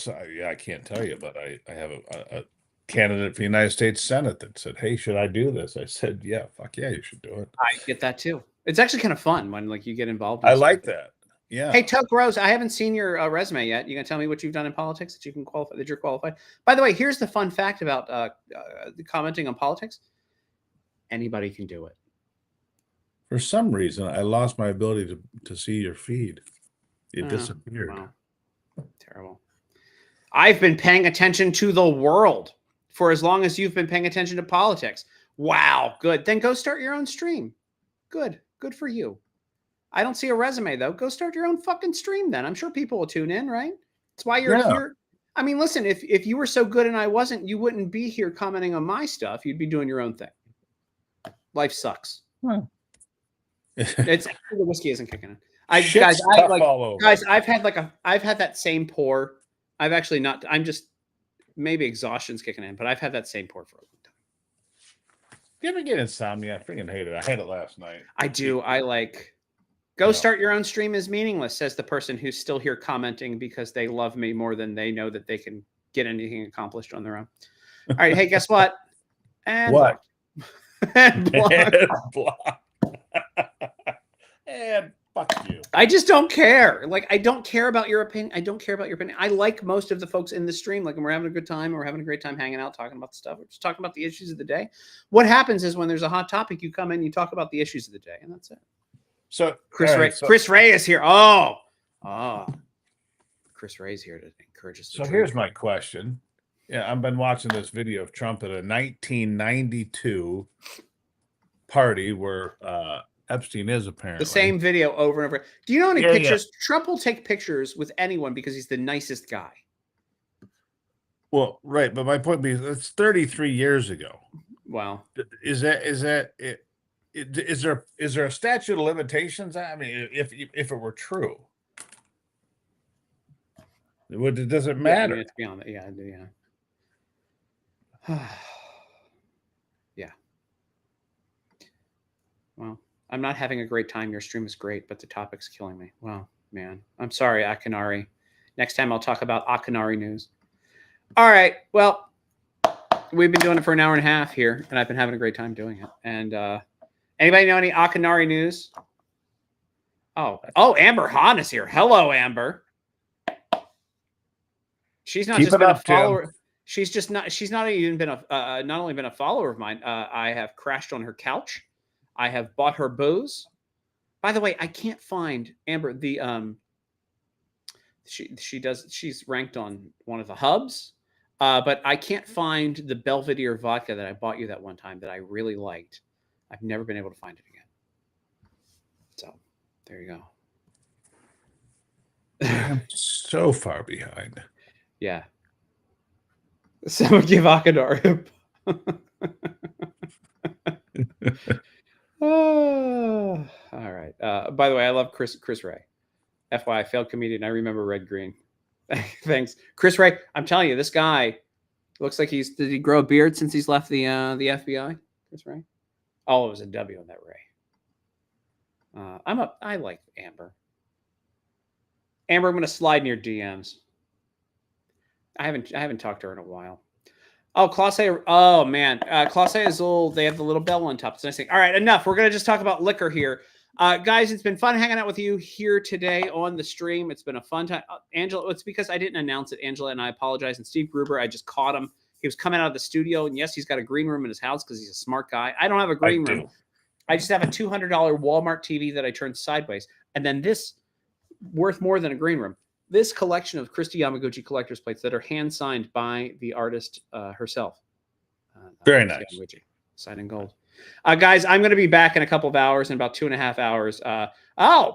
I can't tell you, but I have a candidate for the United States Senate that said, hey, should I do this? I said, yeah, fuck yeah, you should do it. I get that too. It's actually kind of fun when like you get involved. I like that. Yeah. Hey, Toke Rose, I haven't seen your resume yet. You gonna tell me what you've done in politics that you can qualify, that you're qualified? By the way, here's the fun fact about commenting on politics. Anybody can do it. For some reason, I lost my ability to see your feed. It disappeared. Wow. Terrible. I've been paying attention to the world for as long as you've been paying attention to politics. Wow, good. Then go start your own stream. Good for you. I don't see a resume though. Go start your own fucking stream then. I'm sure people will tune in, right? That's why you're here. I mean, listen, if you were so good and I wasn't, you wouldn't be here commenting on my stuff. You'd be doing your own thing. Life sucks. It's the whiskey isn't kicking in. I've had that same pour. I've actually not. I'm just maybe exhaustion's kicking in, but I've had that same pour for a long time. You ever get insomnia? I freaking hate it. I had it last night. I do. Go start your own stream is meaningless, says the person who's still here commenting because they love me more than they know that they can get anything accomplished on their own. All right. Hey, guess what? And what? And block. And block. And fuck you. I just don't care. Like, I don't care about your opinion. I like most of the folks in the stream. Like, when we're having a good time, we're having a great time hanging out, talking about the stuff. We're just talking about the issues of the day. What happens is when there's a hot topic, you come in, you talk about the issues of the day, and that's it. So Chris Ray is here. Oh, Chris Ray's here to encourage us. So here's my question. Yeah, I've been watching this video of Trump at a 1992 party where Epstein is apparently. The same video over and over. Do you know any Yeah, pictures? Trump will take pictures with anyone because he's the nicest guy. Well, right, but my point being, it's 33 years ago. Wow. Is there a statute of limitations? I mean, if it were true, does it matter? Yeah, it's beyond that. Yeah. Yeah. Well, I'm not having a great time. Your stream is great, but the topic's killing me. Wow, man. I'm sorry, Akinari. Next time I'll talk about Akinari news. All right. Well, we've been doing it for an hour and a half here, and I've been having a great time doing it. And anybody know any Akinari news? Oh, Amber Hahn is here. Hello, Amber. She's not Keep just it been up, a follower. Tim. She's not even been not only been a follower of mine. I have crashed on her couch. I have bought her booze. By the way, I can't find Amber. The she's ranked on one of the hubs, but I can't find the Belvedere vodka that I bought you that one time that I really liked. I've never been able to find it again. So there you go. I'm so far behind. Yeah. Someone give Akinari oh, all right. By the way, I love Chris Ray. FYI, failed comedian. I remember Red Green. Thanks. Chris Ray. I'm telling you, this guy looks like did he grow a beard since he's left the FBI? Chris Ray? Oh, it was a W on that Ray. I like Amber. Amber, I'm gonna slide in your DMs. I haven't talked to her in a while. Oh, Class A. Oh, man. Class A is old. They have the little bell on top. It's a nice thing. All right, enough. We're going to just talk about liquor here. Guys, it's been fun hanging out with you here today on the stream. It's been a fun time. Angela, it's because I didn't announce it, Angela, and I apologize. And Steve Gruber, I just caught him. He was coming out of the studio. And yes, he's got a green room in his house because he's a smart guy. I don't have a green room. I just have a $200 Walmart TV that I turned sideways. And then this, worth more than a green room. This collection of Christy Yamaguchi collector's plates that are hand-signed by the artist herself. Very nice. Yamaguchi, signed in gold. Guys, I'm going to be back in a couple of hours, in about 2.5 hours.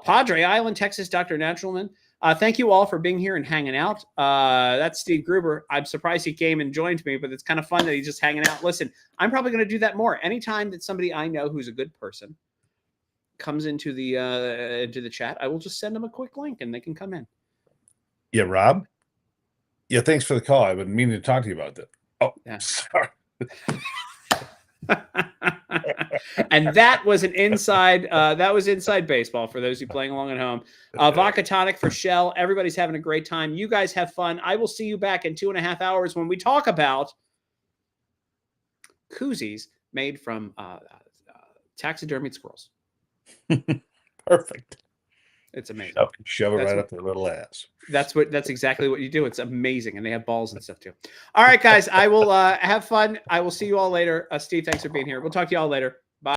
Padre Island, Texas, Dr. Naturalman. Thank you all for being here and hanging out. That's Steve Gruber. I'm surprised he came and joined me, but it's kind of fun that he's just hanging out. Listen, I'm probably going to do that more. Anytime that somebody I know who's a good person comes into the chat, I will just send them a quick link and they can come in. Yeah, Rob? Yeah, thanks for the call. I've been meaning to talk to you about that. Oh, yeah. Sorry. And that was inside baseball for those who playing along at home. Vodka tonic for Shell. Everybody's having a great time. You guys have fun. I will see you back in 2.5 hours when we talk about koozies made from taxidermied squirrels. Perfect. It's amazing. Shove it right up their little ass. That's exactly what you do. It's amazing. And they have balls and stuff too. All right, guys, I will have fun. I will see you all later. Steve, thanks for being here. We'll talk to you all later.